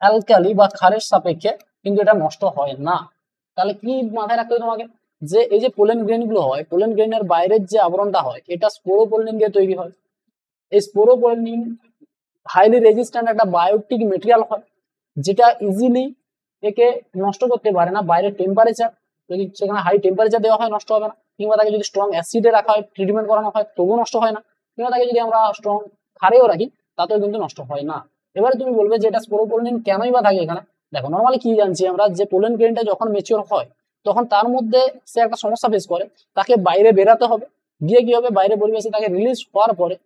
অ্যালকালি বা ক্ষারের সাপেক্ষে কিন্তু এটা নষ্ট হয় না। তাহলে কি মাথায় রাখতে হবে তোমাকে, যে এই যে পোলেন গ্রেন গুলো হয়, পোলেন গ্রেনের বাইরের যে আবরণটা হয় এটা স্পোরোপোলেনিন দিয়ে তৈরি হয়। এই স্পোরোপোলেনিন হাইলি রেজিস্ট্যান্ট একটা বায়োটিক মেটেরিয়াল হয়, যেটা ইজিলি একে নষ্ট করতে পারে না। বাইরের টেম্পারেচার যদি সেখানে হাই টেম্পারেচার দেওয়া হয় নষ্ট হবে না, কিংবা তাকে যদি স্ট্রং অ্যাসিডে রাখা হয়, ট্রিটমেন্ট করানো হয় তবুও নষ্ট হয় না, কিংবা তাকে যদি আমরা স্ট্রং ক্ষারেও রাখি তাতেও কিন্তু নষ্ট হয় না। এবারে তুমি বলবে যে এটা স্পোরোপোলেনিন কেনই বা থাকে এখানে। দেখো নর্মালি কি জানছি আমরা, যে পোলেন গ্রেনটা যখন ম্যাচিওর হয় তখন তার মধ্যে সে একটা সমস্যা ফেস করে, তাকে বাইরে বেরাতে হবে, গিয়ে কি হবে বাইরে পরিবেশে তাকে রিলিজ হওয়ার পরে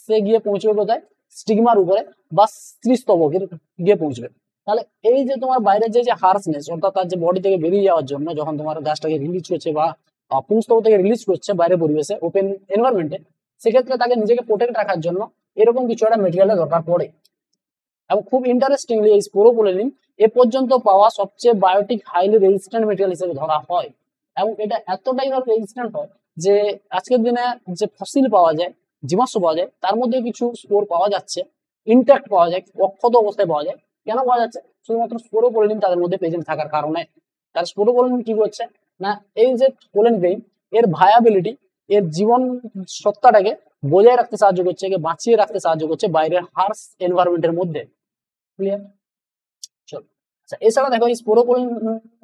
সে গিয়ে পৌঁছবে কোথায়, স্টিগমার উপরে বা স্ত্রীস্তবকের গিয়ে পৌঁছবে। তাহলে এই যে তোমার বাইরে যে যে হার্সনেস, অর্থাৎ তার যে বডি থেকে বেরিয়ে যাওয়ার জন্য যখন তোমার গাছটাকে রিলিজ করছে বা পুংস্তবক থেকে রিলিজ করছে বাইরে পরিবেশে ওপেন এনভায়রনমেন্টে, সেক্ষেত্রে তাকে নিজেকে প্রোটেক্ট রাখার জন্য এরকম কিছু একটা মেটেরিয়ালের দরকার পড়ে। এবং খুব ইন্টারেস্টিংলি এই স্পোরোপোলেনিন এ পর্যন্ত পাওয়া সবচেয়ে বায়োটিক হাইলি রেজিস্ট্যান্ট মেটেরিয়াল হিসেবে ধরা হয়। এবং এটা এতটাই ভাবে রেজিস্ট্যান্ট হয় যে আজকের দিনে যে ফসিল পাওয়া যায়, জীবাশ্ম পাওয়া যায়, তার মধ্যে কিছু স্পোর পাওয়া যাচ্ছে, ইনট্যাক্ট পাওয়া যায়, অক্ষত অবস্থায় পাওয়া যায়। কেন পাওয়া যাচ্ছে, শুধুমাত্র স্পোরোপোলেনিন তাদের মধ্যে প্রেজেন্ট থাকার কারণে। তার স্পোরোপোলেনিন কি করছে না, এই যে পোলেন গ্রেইন এর ভায়াবিলিটি, এর জীবন সত্তাটাকে বজায় রাখতে সাহায্য করছে, একে বাঁচিয়ে রাখতে সাহায্য করছে বাইরের হার্স এনভায়রনমেন্টের মধ্যে। ক্লিয়ার? চলো, আচ্ছা এছাড়া দেখো এই স্পোরোপোলিন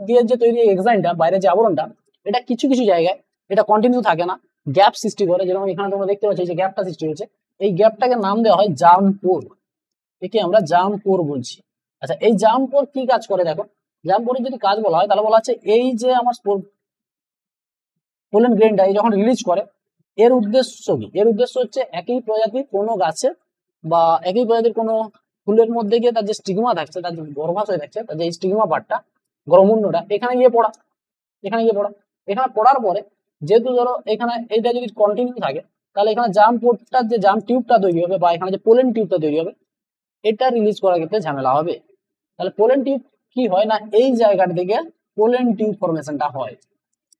দিয়ে যে তৈরি এক্সাইনটা, বাইরে যে আবরণটা, এটা কিছু কিছু জায়গায় এটা কন্টিনিউ থাকে না, গ্যাপ সৃষ্টি করে। যেরকম এখানে তোমরা দেখতে পাচ্ছ যে গ্যাপটা সৃষ্টি হয়েছে, এই গ্যাপটাকে নাম দেওয়া হয় জার্ম পোর, একে আমরা জার্ম পোর বলছি। আচ্ছা, এই জার্ম পোর কি কাজ করে দেখো, জার্ম পোরের যদি কাজ বলা হয় তাহলে বলা হচ্ছে এই যে আমার পোলেন গ্রেনটা এই যখন রিলিজ করে এর উদ্দেশ্য কি, এর উদ্দেশ্য হচ্ছে একই প্রজাতির কোনো গাছে বা একই প্রজাতির কোনো ফুলের মধ্যে গিয়ে তার যে স্টিগমা থাকছে, তার যে গর্ভাশয় থাকছে, তার যে স্টিগমা পার্টটা, গর্ভমুণ্ডটা, এখানে গিয়ে পড়া, এখানে গিয়ে পড়া, এখানে পড়ার পরে যেহেতু ধরো এখানে এইটা যদি কন্টিনিউ থাকে তাহলে এখানে জার্ম পোর্টটার যে জার্ম টিউবটা তৈরি হবে বা এখানে যে পোলেন টিউবটা তৈরি হবে এটা রিলিজ করার ক্ষেত্রে ঝামেলা হবে। তাহলে পোলেন টিউব কি হয় না, এই জায়গার দিকে পোলেন টিউব ফরমেশনটা হয়।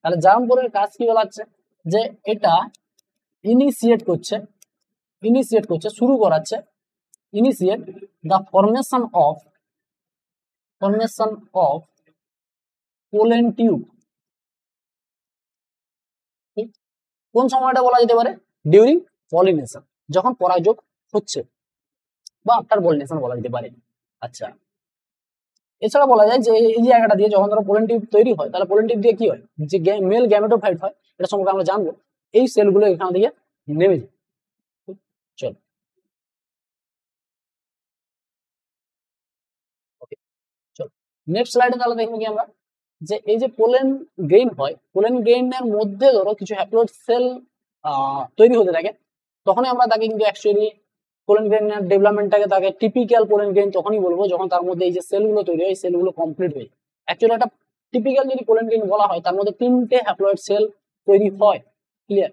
তাহলে জার্ম পোরের কাজ কি বলা হচ্ছে, যে এটা ইনিশিয়েট করছে, শুরু করাচ্ছে, initiate the formation of pollen tube. কোন সময়টা বলা যেতে পারে, ডিউরিং পলিনেশন, যখন পরাগযোগ হচ্ছে, বা আফটার পলিনেশন বলা যেতে পারে। আচ্ছা, এছাড়া বলা যায় যে এই জায়গাটা দিয়ে যখন ধরো পোলেন টিউব তৈরি হয় তাহলে পোলেন টিউব দিয়ে কি হয়, যে মেল গ্যামেটোফাইট হয়, এটা সম্পর্কে আমরা জানবো। এই সেলগুলো এখান থেকে নেমে যায়। চলো, ওকে, চলো নেক্সট স্লাইডে তাহলে দেখবো কি আমরা, যে এই যে পোলেন গ্রেইন হয়, পোলেন গ্রেইনের মধ্যে ধরো কিছু হ্যাপ্লয়েড সেল তৈরি হতে থাকে, তখনই আমরা তাকে কিন্তু অ্যাকচুয়ালি পোলেন গ্রেইনের ডেভেলপমেন্টটাকে তাকে টিপিক্যাল পোলেন গ্রেইন তখনই বলবো যখন তার মধ্যে এই যে সেলগুলো তৈরি হয় সেলগুলো কমপ্লিট হয়ে যায়। অ্যাকচুয়ালি একটা টিপিক্যাল যদি পোলেন গ্রেইন বলা হয় তার মধ্যে 3টে হ্যাপ্লয়েড সেল তৈরি হয়। ক্লিয়ার?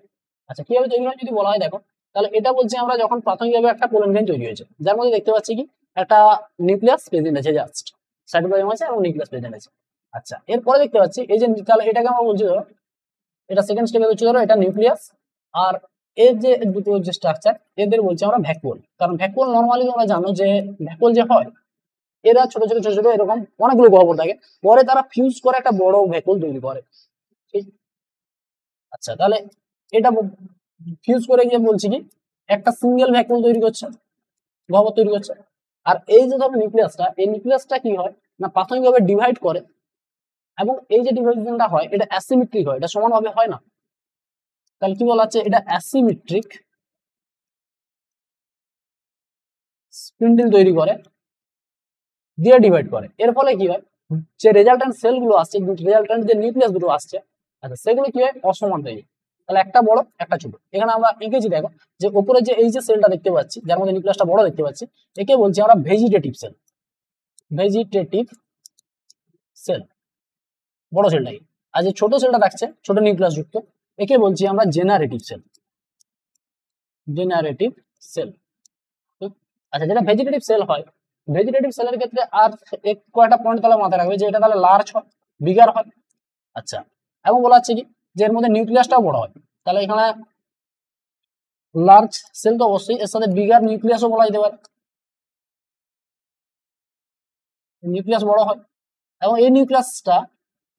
আচ্ছা, কিভাবে তৈরি হয় যদি বলা হয় দেখো, তাহলে এটা বলছি আমরা যখন প্রাথমিকভাবে একটা পোলেন গ্রেইন তৈরি হয়েছে যার মধ্যে দেখতে পাচ্ছি কি একটা নিউক্লিয়াস প্রেজেন্ট আছে, জাস্ট সাইটোপ্লাজম আছে এবং নিউক্লিয়াস প্রেজেন্ট আছে। আচ্ছা, এরপরে দেখতে পাচ্ছি এই যে, তাহলে এটাকে আমরা বলছি ধরো এটা সেকেন্ড স্টেপে হচ্ছে ধরো এটা নিউক্লিয়াস, আর এর যে দুটো যে স্ট্রাকচার এদের বলছি আমরা ভ্যাকুয়াল। কারণ ভ্যাকুয়াল নরমালি তোমরা জানো যে ভ্যাকুয়াল যে হয় এরা ছোট ছোট ছোট ছোট এরকম অনেকগুলো গহ্বর থাকে, পরে তারা ফিউজ করে একটা বড় ভ্যাকুয়াল তৈরি করে। ঠিক? আচ্ছা, তাহলে এটা ফিউজ করে গিয়ে বলছি কি একটা সিঙ্গেল ভ্যাকুয়াল তৈরি করছে, গহ্বর তৈরি করছে। আর এই যে ধরো নিউক্লিয়াসটা, এই নিউক্লিয়াসটা কি হয় না প্রাথমিকভাবে ডিভাইড করে, এবং এই যে ডিভাইডেশনটা হয় এটা অ্যাসিমেট্রিক হয়, এটা সমানভাবে হয় না। তাহলে কি বলা হচ্ছে এটা অ্যাসিমেট্রিক স্পিন্ডল তৈরি করে দিয়ে ডিভাইড করে। এর ফলে কি হয় যে রেজাল্টেন্ট সেলগুলো আসছে, রেজাল্টেন্ট যে নিউক্লিয়াস দুটো আসছে, আচ্ছা সেগুলো কি হয় অসমান হয়ে যায়। তাহলে একটা বড় একটা ছোট। এখানে আমরা এঁকেছি দেখো যে উপরে যে এই যে সেলটা দেখতে পাচ্ছি যার মধ্যে নিউক্লিয়াসটা বড় দেখতে পাচ্ছি একে বলছি আমরা ভেজিটেটিভ সেল। ভেজিটেটিভ সেল বড় সেলটাকে, আর যে ছোট সেলটা থাকছে ছোট নিউক্লিয়াস যুক্ত একে বলছি আমরা জেনারেটিভ সেল। Generative sell. আচ্ছা, যেটা ভেজিটেটিভ সেল হয়, ভেজিটেটিভ সেলের ক্ষেত্রে আর এক কয়টা পয়েন্ট তাহলে মাথায় রাখবে যে এটা তাহলে লার্জ হয়, বিগার হয়। আচ্ছা, এবং বলা হচ্ছে কি যে এর মধ্যে নিউক্লিয়াসটাও বড় হয়। তাহলে এখানে লার্জ সেল তো অবশ্যই, এর সাথে বিগার নিউক্লিয়াসও বলা যেতে পারে, নিউক্লিয়াস বড় হয়। এবং এই নিউক্লিয়াসটা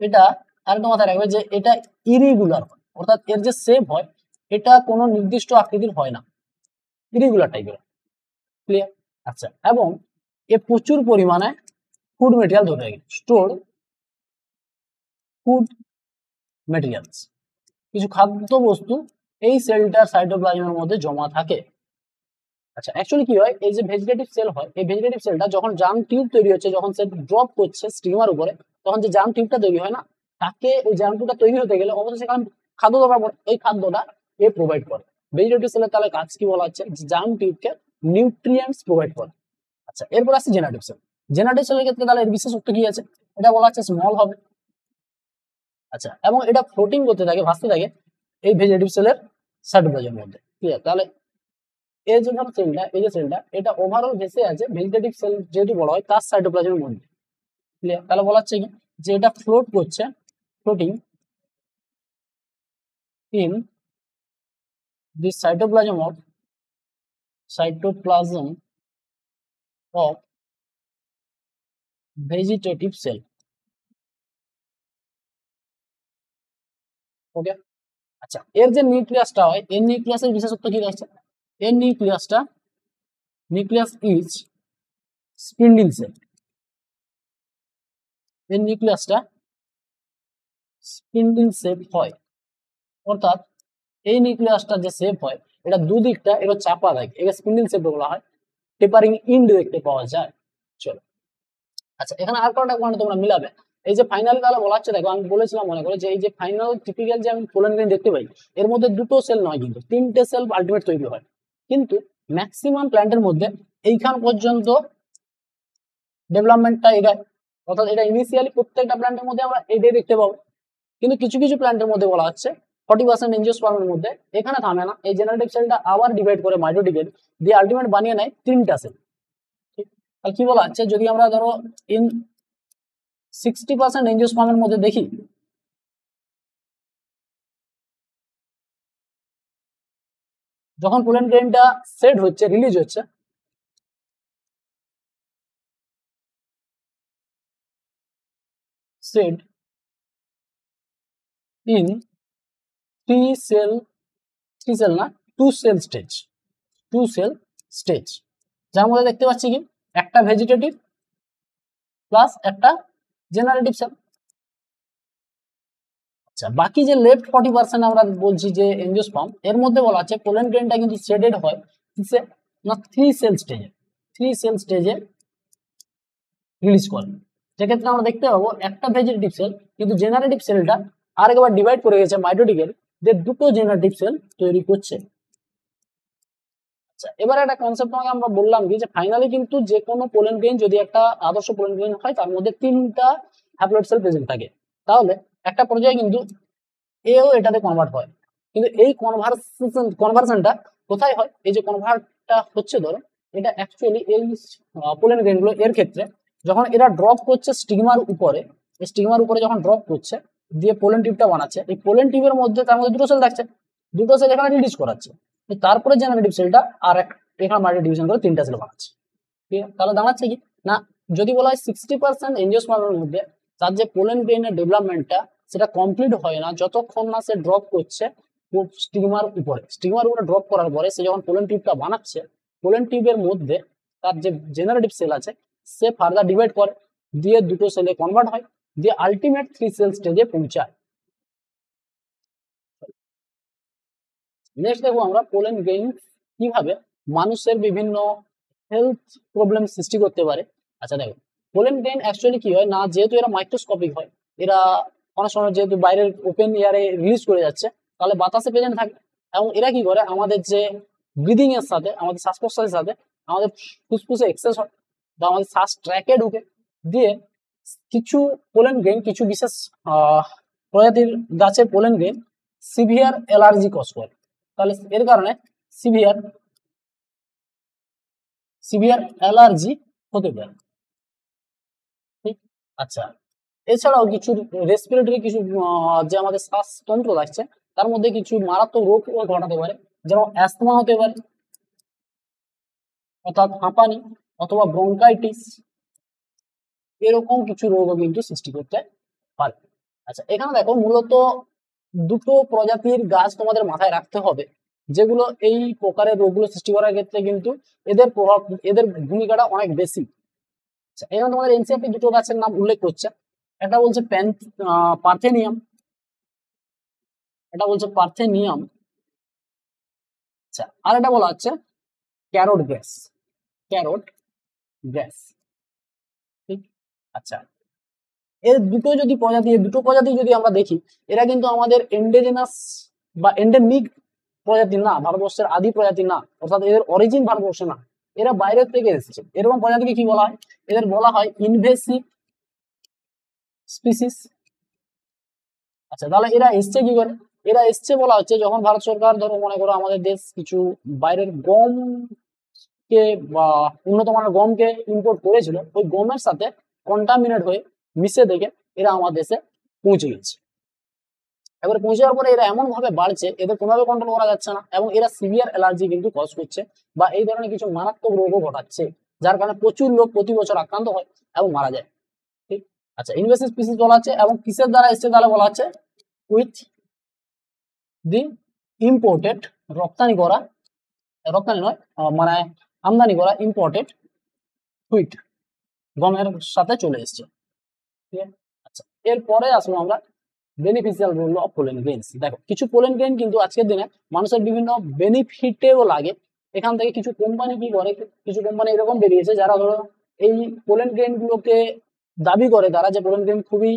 এটা আরেকটা মাথায় রাখবে যে এটা ইরেগুলার হয়, অর্থাৎ এর যে শেপ হয় এটা কোনো নির্দিষ্ট আকৃতির হয় না, ইরেগুলার টাইপের। ক্লিয়ার? আচ্ছা, এবং এ প্রচুর পরিমাণে ফুড মেটেরিয়াল ধরে রাখে, স্টোর ফুড মেটেরিয়ালস, কিছু খাদ্য বস্তু এই সেলটার সাইটোপ্লাজমের মধ্যে জমা থাকে। আচ্ছা, অ্যাকচুয়ালি কি হয় এই যে ভেজিটেটিভ সেল হয় এই ভেজিটেটিভ সেলটা যখন জার্ম টিউব তৈরি হচ্ছে, যখন সেল ড্রপ করছে স্টিমার উপরে তখন যে জার্ম টিউবটা তৈরি হয় না, তাকে ওই জার্ম টিউবটা তৈরি হতে গেলে অবশ্যই সেখানে খাদ্য দরকার পড়ে, এই খাদ্যটা এ প্রোভাইড করে। ভেজিটেটিভ সেলের তাহলে কাজ কি বলা হচ্ছে জার্ম টিউবকে নিউট্রিয়েন্টস প্রোভাইড করে। আচ্ছা, এরপর আসছে জেনারেটিভ সেল। জেনারেটিভ সেলের ক্ষেত্রে তাহলে এর বিশেষত্ব কি আছে, এটা বলা হচ্ছে স্মল হবে। আচ্ছা, এবং এটা ফ্লোটিং করতে থাকে, ভাসতে থাকে এই ভেজিটেটিভ সেলের সাইটোপ্লাজমের মধ্যে। ক্লিয়ার? তাহলে এই যে ধরো সেলটা, এই যে সেলটা এটা ওভারঅল ভেসে আছে ভেজিটেটিভ সেল যেহেতু বলা হয় তার সাইটোপ্লাজমের মধ্যে। ক্লিয়ার? তাহলে বলা হচ্ছে কি যে এটা ফ্লোট করছে, floating in the cytoplasm of vegetative cell. Okay? আচ্ছা, এর যে নিউক্লিয়াসটা হয় এর নিউক্লিয়াসের বিশেষত্ব কি রয়েছে, এর নিউক্লিয়াস ইজ স্পিন্ডিল সেল। এর নিউক্লিয়াসটা স্পিন্ডিল শেপ হয়, অর্থাৎ এই নিউক্লিয়াসটা যে শেপ হয় এটা দুদিকটা এটা চাপা থাকে, একে স্পিন্ডিল শেপ বলা হয়, টেপারিং ইন্ড দেখতে পাওয়া যায়। চলো, আচ্ছা এখানে আর কয়টা পয়েন্ট তোমরা মিলাবে। এই যে ফাইনালি তাহলে বলা হচ্ছে দেখো আমি বলেছিলাম মনে করে যে এই যে ফাইনাল টিপিক্যাল যে আমি পোলেন গ্রেইন দেখতে পাই এর মধ্যে দুটো সেল নয় কিন্তু 3টে সেল আলটিমেট তৈরি হয়, কিন্তু ম্যাক্সিমাম প্ল্যান্টের মধ্যে এইখান পর্যন্ত ডেভেলপমেন্টটা এগায়, অর্থাৎ এটা ইনিশিয়ালি প্রত্যেকটা প্ল্যান্টের মধ্যে আমরা এটাই দেখতে পাবো। কিন্তু কিছু কিছু প্ল্যান্টের মধ্যে বলা হচ্ছে 40% এনজিওস্পার্মের মধ্যে এখানে থামে না, এই জেনারেটিভ সেলটা আবার ডিভাইড করে মাইটোটিকেল দিয়ে আলটিমেট বানিয়ে নেয় 3টা সেল। ঠিক? তাহলে কি বলা হচ্ছে যদি আমরা ধরো ইন 60% এনজিওস্পার্মের মধ্যে দেখি, যখন পোলেন গ্রেইনটা সেট হচ্ছে রিলিজ হচ্ছে সেট ইন 3 সেল না 2 সেল স্টেজ, যার মধ্যে দেখতে পাচ্ছি কি একটা ভেজিটেটিভ প্লাস একটা জেনারেটিভ সেল। আচ্ছা, বাকি যে লেফট 40% আমরা বলছি যে এনজিওস্পার্ম এর মধ্যে বলা আছে পোলেন গ্রেইনটা কিন্তু শেডেড হয় কিসে না 3 সেল স্টেজে রিলিজ করে, যেক্ষেত্রে আমরা দেখতে পাবো একটা ভেজিটেটিভ সেল কিন্তু জেনারেটিভ সেলটা আরেকবার ডিভাইড করে গেছে মাইটোটিকেল যে দুটো জেনারেটিভ সেল তৈরি করছে। আচ্ছা, এবার একটা কনসেপ্ট তোমাকে আমরা বললাম কি যে ফাইনালি কিন্তু যে কোনো পোলেন গ্রেইন যদি একটা আদর্শ পোলেন গ্রেইন হয় তার মধ্যে 3টা হ্যাপ্লয়েড সেল প্রেজেন্ট থাকে, তাহলে একটা পর্যায়ে কিন্তু এও এটাতে কনভার্ট হয়। কিন্তু এই কনভার্সনটা কোথায় হয়? এই যে কনভার্টটা হচ্ছে ধরো এটা অ্যাকচুয়ালি এই পোলেন গ্রেইন গুলো এর ক্ষেত্রে যখন এরা ড্রপ করছে স্টিগমার উপরে, এই স্টিগমার উপরে যখন ড্রপ করছে দিয়ে পোলেন টিউবটা বানাচ্ছে, এই পোলেন টিউবের মধ্যে তার মধ্যে দুটো সেল থাকছে, দুটো সেল এখানে রিলিজ করাচ্ছে, তারপরে জেনারেটিভ সেলটা আর এখানে মাল্টি ডিভিশন করে 3টা সেল বানাচ্ছে। ঠিক আছে, তাহলে দাঁড়াচ্ছে কি না, যদি বলা হয় 60% এনজিওস্পার্মের মধ্যে তার যে পোলেন গ্রেইনের ডেভেলপমেন্টটা সেটা কমপ্লিট হয় না যতক্ষণ না সে ড্রপ করছে স্টিগমার উপরে। স্টিগমার উপরে ড্রপ করার পরে সে যখন পোলেন টিউবটা বানাচ্ছে, পোলেন টিউবের মধ্যে তার যে জেনারেটিভ সেল আছে সে ফার্দার ডিভাইড করে দিয়ে দুটো সেলে কনভার্ট হয় দিয়ে আলটিমেট 3 সেল স্টেজে পৌঁছায়। নেক্সট দেখবো আমরা পোলেন গ্রেইন কিভাবে মানুষের বিভিন্ন হেলথ প্রবলেম সৃষ্টি করতে পারে। আচ্ছা দেখো, পোলেন গ্রেইন অ্যাকচুয়ালি কি হয় না, যেহেতু এরা মাইক্রোস্কোপিক হয়, এরা অনেক সময় যেহেতু বাইরের ওপেন এয়ারে রিলিজ করে যাচ্ছে তাহলে বাতাসে প্রেজেন্ট থাকে, এবং এরা কি করে আমাদের যে ব্রিদিং এর সাথে আমাদের শ্বাস প্রশ্বাসের সাথে আমাদের ফুসফুসে এক্সেস হয় বা আমাদের শ্বাস ট্র্যাকে ঢুকে দিয়ে কিছু পোলেন গ্রেইন, কিছু বিশেষ প্রজাতির গাছের pollen grain severe allergy cause করে। তাহলে এর কারণে সিভিয়ার সিভিয়ার অ্যালার্জি হতে পারে। ঠিক, আচ্ছা, এছাড়াও কিছু রেসপিরেটরি কিছু যে আমাদের শ্বাসতন্ত্র থাকছে তার মধ্যে কিছু মারাত্মক রোগ ঘটাতে পারে, যেমন অ্যাস্তমা হতে পারে অর্থাৎ হাঁপানি অথবা ব্রঙ্কাইটিস, এরকম কিছু রোগও কিন্তু সৃষ্টি করতে পারে। আচ্ছা, এখানে দেখো মূলত দুটো প্রজাতির গাছ তোমাদের মাথায় রাখতে হবে যেগুলো এই প্রকারের রোগগুলো সৃষ্টি করার ক্ষেত্রে কিন্তু এদের প্রভাব, এদের ভূমিকাটা অনেক বেশি। আচ্ছা, এখানে তোমাদের এনসিইআরটি দুটো গাছের নাম উল্লেখ করছে, একটা বলছে পার্থেনিয়াম, এটা বলছে পার্থেনিয়াম। আচ্ছা, আর এটা বলা হচ্ছে ক্যারোট গ্যাস, ক্যারোট গ্যাস। ঠিক, আচ্ছা, এর দুটো প্রজাতি যদি আমরা দেখি, এরা কিন্তু আমাদের এন্ডেজেনাস বা এন্ডেমিক প্রজাতি না, ভারতবর্ষের আদি প্রজাতি না, অর্থাৎ এদের অরিজিন ভারতবর্ষে না, এরা বাইরের থেকে এসেছে। এরকম প্রজাতিকে কি বলা হয়? এদের বলা হয় ইনভেসিভ স্পিসিস। আচ্ছা, তাহলে এরা এসছে কি করে? এরা এসছে বলা হচ্ছে যখন ভারত সরকার ধরো মনে করো আমাদের দেশ কিছু বাইরের গমকে বা উন্নত মানের গমকে ইম্পোর্ট করেছিল, ওই গমের সাথে কন্টামিনেট হয়ে মিশে দেখে এরা আমার দেশে পৌঁছে গেছে। এবারে পৌঁছে যাওয়ার পরে এরা এমন ভাবে বাড়ছে এদের কোনোভাবে কন্ট্রোল করা যাচ্ছে না, এবং এরা সিভিয়ার অ্যালার্জি কিন্তু কজ করছে বা এই ধরনের কিছু মারাত্মক রোগও ঘটাচ্ছে, যার কারণে প্রচুর লোক প্রতি বছর আক্রান্ত হয় এবং মারা যায়। ঠিক, আচ্ছা, ইনভেসিভ স্পিসিস বলা আছে এবং কিসের দ্বারা এসছে তাহলে বলা আছে উইথ দি ইম্পোর্টেড, রপ্তানি করা, রপ্তানি নয় মানে আমদানি করা ইম্পোর্টেড হুইট, গমের সাথে চলে এসছে। ঠিক আছে, আচ্ছা, এরপরে আসবো আমরা beneficial role of pollen grains. দেখো, কিছু পোলেন গ্রেইন কিন্তু আজকের দিনে মানুষের বিভিন্ন বেনিফিটেও লাগে। এখান থেকে কিছু কোম্পানি কি করে, কিছু কোম্পানি এরকম বেরিয়েছে যারা ধরো এই পোলেন গ্রেইন গুলোকে দাবি করে তারা যে পোলেন গ্রেইন খুবই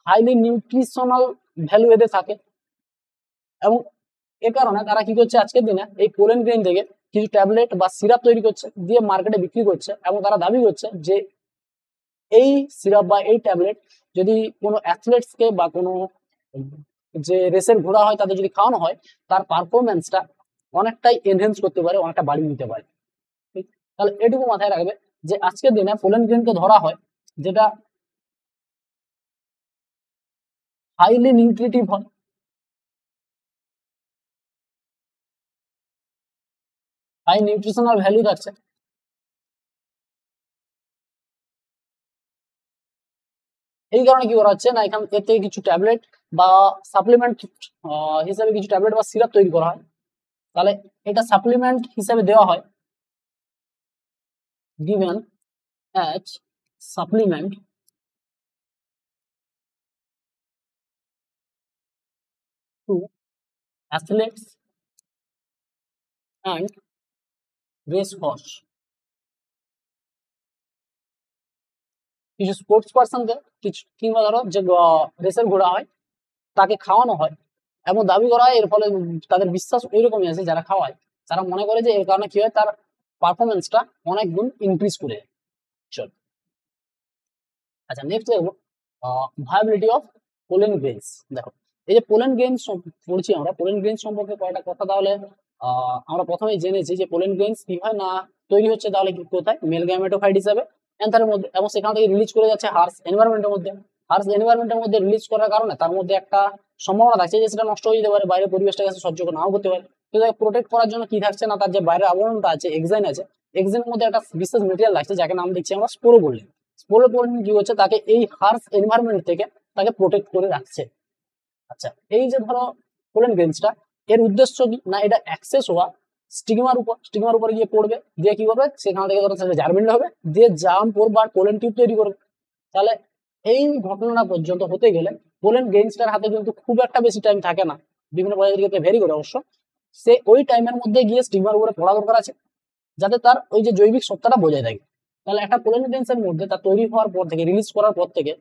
হাইলি নিউট্রিশনাল ভ্যালু এদের থাকে, এবং এ কারণে তারা কি করছে আজকের দিনে এই পোলেন গ্রেইন থেকে কিছু ট্যাবলেট বা সিরাপ তৈরি করছে দিয়ে মার্কেটে বিক্রি করছে, এবং তারা দাবি করছে যে এই সিরাপ বা এই ট্যাবলেট যদি কোনো অ্যাথলেটসকে বা কোনো যে রেসের ঘোড়া হয় তাদের যদি খাওয়ানো হয় তার পারফরমেন্সটা অনেকটাই এনহেন্স করতে পারে, অনেকটা বাড়িয়ে দিতে পারে। ঠিক, তাহলে এটুকু মাথায় রাখবে যে আজকের দিনে পোলেন গ্রেইনকে ধরা হয় যেটা হাইলি নিউট্রিটিভ হয়, হাই নিউট্রিশনাল ভ্যালু থাকছে। এই কারণে কি করা হচ্ছে না, এখান এর থেকে কিছু ট্যাবলেট বা সাপ্লিমেন্ট হিসাবে কিছু ট্যাবলেট বা সিরাপ তৈরি করা হয়, তাহলে এটা সাপ্লিমেন্ট হিসাবে দেওয়া হয়, given as supplement to athletes and race horse। কিছু স্পোর্টস পার্সনকে কিছু কিংবা ধরো যে রেসের ঘোড়া হয় তাকে খাওয়ানো হয়, এবং দাবি করা হয় এর ফলে তাদের বিশ্বাস ওইরকমই আছে যারা খাওয়ায় তারা মনে করে যে এর কারণে কি হয়, তার পারফরমেন্সটা অনেক গুণ ইনক্রিজ করে যায়। চল, আচ্ছা নেক্সট দেখবো ভায়াবিলিটি অফ পোলেন গ্রেনস। দেখো এই যে পোলেন গ্রেনস পড়ছি আমরা, পোলেন গ্রেনস সম্পর্কে কয়টা কথা তাহলে আমরা প্রথমেই জেনেছি যে পোলেন গ্রেনস কি হয় না তৈরি হচ্ছে তাহলে কি কোথায়, মেল গ্যামেটোফাইট হিসাবে অ্যান্থারের মধ্যে, এবং সেখান থেকে রিলিজ করে যাচ্ছে হার্স এনভায়রনমেন্টের মধ্যে। হার্স এনভায়রনমেন্টের মধ্যে রিলিজ করার কারণে তার মধ্যে একটা সম্ভাবনা থাকছে যে সেটা নষ্ট হয়ে যেতে পারে, বাইরের পরিবেশটার কাছে সহ্য নাও করতে পারে। তো তাকে প্রোটেক্ট করার জন্য কি থাকছে না, তার যে বাইরের আবরণটা আছে এক্সাইন আছে, এক্সাইনের মধ্যে একটা বিশেষ মেটেরিয়াল লাগছে যাকে নাম দিচ্ছি আমরা স্পোরোপোলিন। স্পোরোপোলিন কি হচ্ছে, তাকে এই হার্স এনভায়রনমেন্ট থেকে তাকে প্রোটেক্ট করে রাখছে। আচ্ছা এই যে ধরো পোলেন গ্রেনসটা, এর উদ্দেশ্য কি না, এটা অ্যাক্সেস হওয়া স্টিগমার উপরে গিয়ে পড়বে, দিয়ে কি করবে সেখান থেকে ধরো জার্মিনেট হবে, দিয়ে জাম পড়বে আর পোলেন টিউব তৈরি করবে। তাহলে এই ঘটনাটা পর্যন্ত হতে গেলে পোলেন গ্রেনসটার হাতে কিন্তু খুব একটা বেশি টাইম থাকে না, বিভিন্ন প্রজাতির ক্ষেত্রে ভেরি করে অবশ্য। সে ওই টাইমের মধ্যে গিয়ে স্টিগমার উপরে পড়া দরকার আছে, যাতে তার ওই যে জৈবিক সত্তাটা বজায় থাকে। তাহলে একটা পোলেন গ্রেনসের মধ্যে তার তৈরি হওয়ার পর থেকে, রিলিজ করার পর থেকে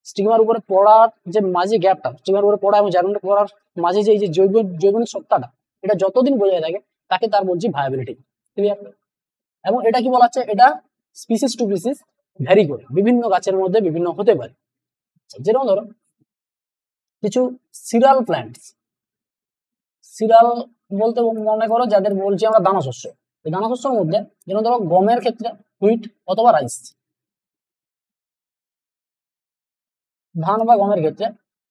স্টিগমার উপরে পড়ার যে মাঝে গ্যাপটা, স্টিগমার উপরে পড়া এবং জার্মিনেট করার মাঝে যে এই যে জৈবনিক সত্তাটা, এটা যতদিন বজায় থাকে তাকে তার বলছি ভায়াবিলিটি। ক্লিয়ার? এবং এটা কি বলা হচ্ছে, এটা স্পিসিস টু স্পিসিস ভ্যারি করে, বিভিন্ন গাছের মধ্যে বিভিন্ন হতে পারে। যেরকম ধরো কিছু সিরাল প্ল্যান্টস, সিরাল বলতে মনে করো যাদের বলছি আমরা দানা শস্য, এই দানা শস্যের মধ্যে যেমন ধরো গমের ক্ষেত্রে হুইট অথবা রাইস, ধান বা গমের ক্ষেত্রে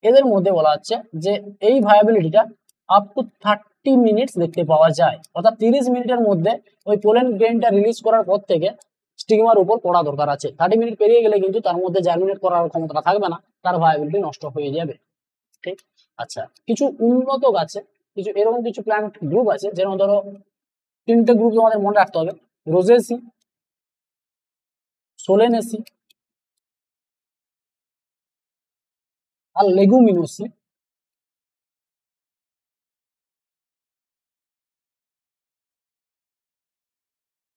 এদের মধ্যে বলা হচ্ছে যে এই ভায়াবিলিটিটা আপ টু 30 মিনিটস দেখতে পাওয়া যায়, অর্থাৎ 30 মিনিটের মধ্যে ওই পোলেন গ্রেনটা রিলিজ করার পর থেকে স্টিগমার উপর পড়া দরকার আছে। 30 মিনিট পেরিয়ে গেলে কিন্তু তার মধ্যে জার্মিনেট করার ক্ষমতা থাকবে না, তার ভায়াবিলিটি নষ্ট হয়ে যাবে। ঠিক? আচ্ছা কিছু উন্নত গাছে কিছু এরকম কিছু প্ল্যান্ট গ্রুপ আছে, যেমন ধরো 3টে গ্রুপ তোমাদের মনে রাখতে হবে, রোজেসি, সোলেনেসি আর লেগুমিনোসি।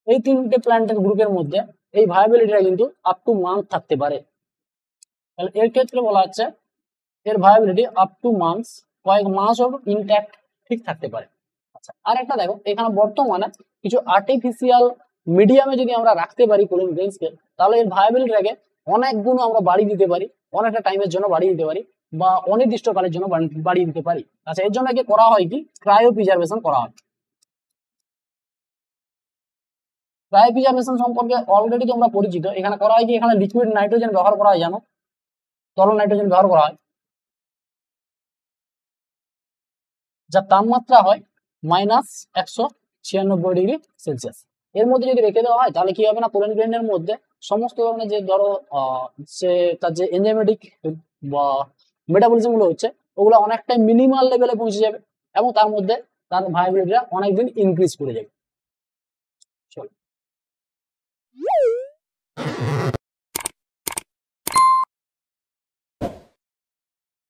এই 3টে প্ল্যান্টের গ্রুপের মধ্যে এই ভায়াবিলিটিটা কিন্তু আপ টু মান্থ থাকতে পারে। তাহলে এর ক্ষেত্রে বলা হচ্ছে এর ভায়াবিলিটি আপ টু মান্থস, কয়েক মাস অফ ইনট্যাক্ট ঠিক থাকতে পারে। আচ্ছা আর একটা দেখো, এখানে বর্তমানে কিছু আর্টিফিশিয়াল মিডিয়ামে যদি আমরা রাখতে পারি পোলেন গ্রেনসকে, তাহলে এর ভায়াবিলিটিটাকে অনেক গুণ আমরা বাড়িয়ে দিতে পারি, অনেকটা টাইমের জন্য বাড়িয়ে দিতে পারি, বা অনির্দিষ্টকালের জন্য বাড়িয়ে দিতে পারি। আচ্ছা এর জন্য কি করা হয়, কি ক্রায়ো প্রিজার্ভেশন করা হয়। ক্রায়ো প্রিজার্ভেশন সম্পর্কে অলরেডি তোমরা পরিচিত। এখানে করা হয় কি, এখানে লিকুইড নাইট্রোজেন ব্যবহার করা হয়, জানো তরল নাইট্রোজেন ব্যবহার করা হয়, যার তাপমাত্রা হয় -196°C। এর মধ্যে যদি রেখে দেওয়া হয় তাহলে কি হবে না, পোলেন গ্রেনের মধ্যে সমস্ত ধরনের যে ধরো সে তার যে এনজাইমেটিক বা মেটাবলিজম গুলো হচ্ছে ওগুলো অনেকটাই মিনিমাল লেভেলে পৌঁছে যাবে, এবং তার মধ্যে তার ভায়াবিলিটিটা অনেকদিন ইনক্রিজ করে যাবে। চলো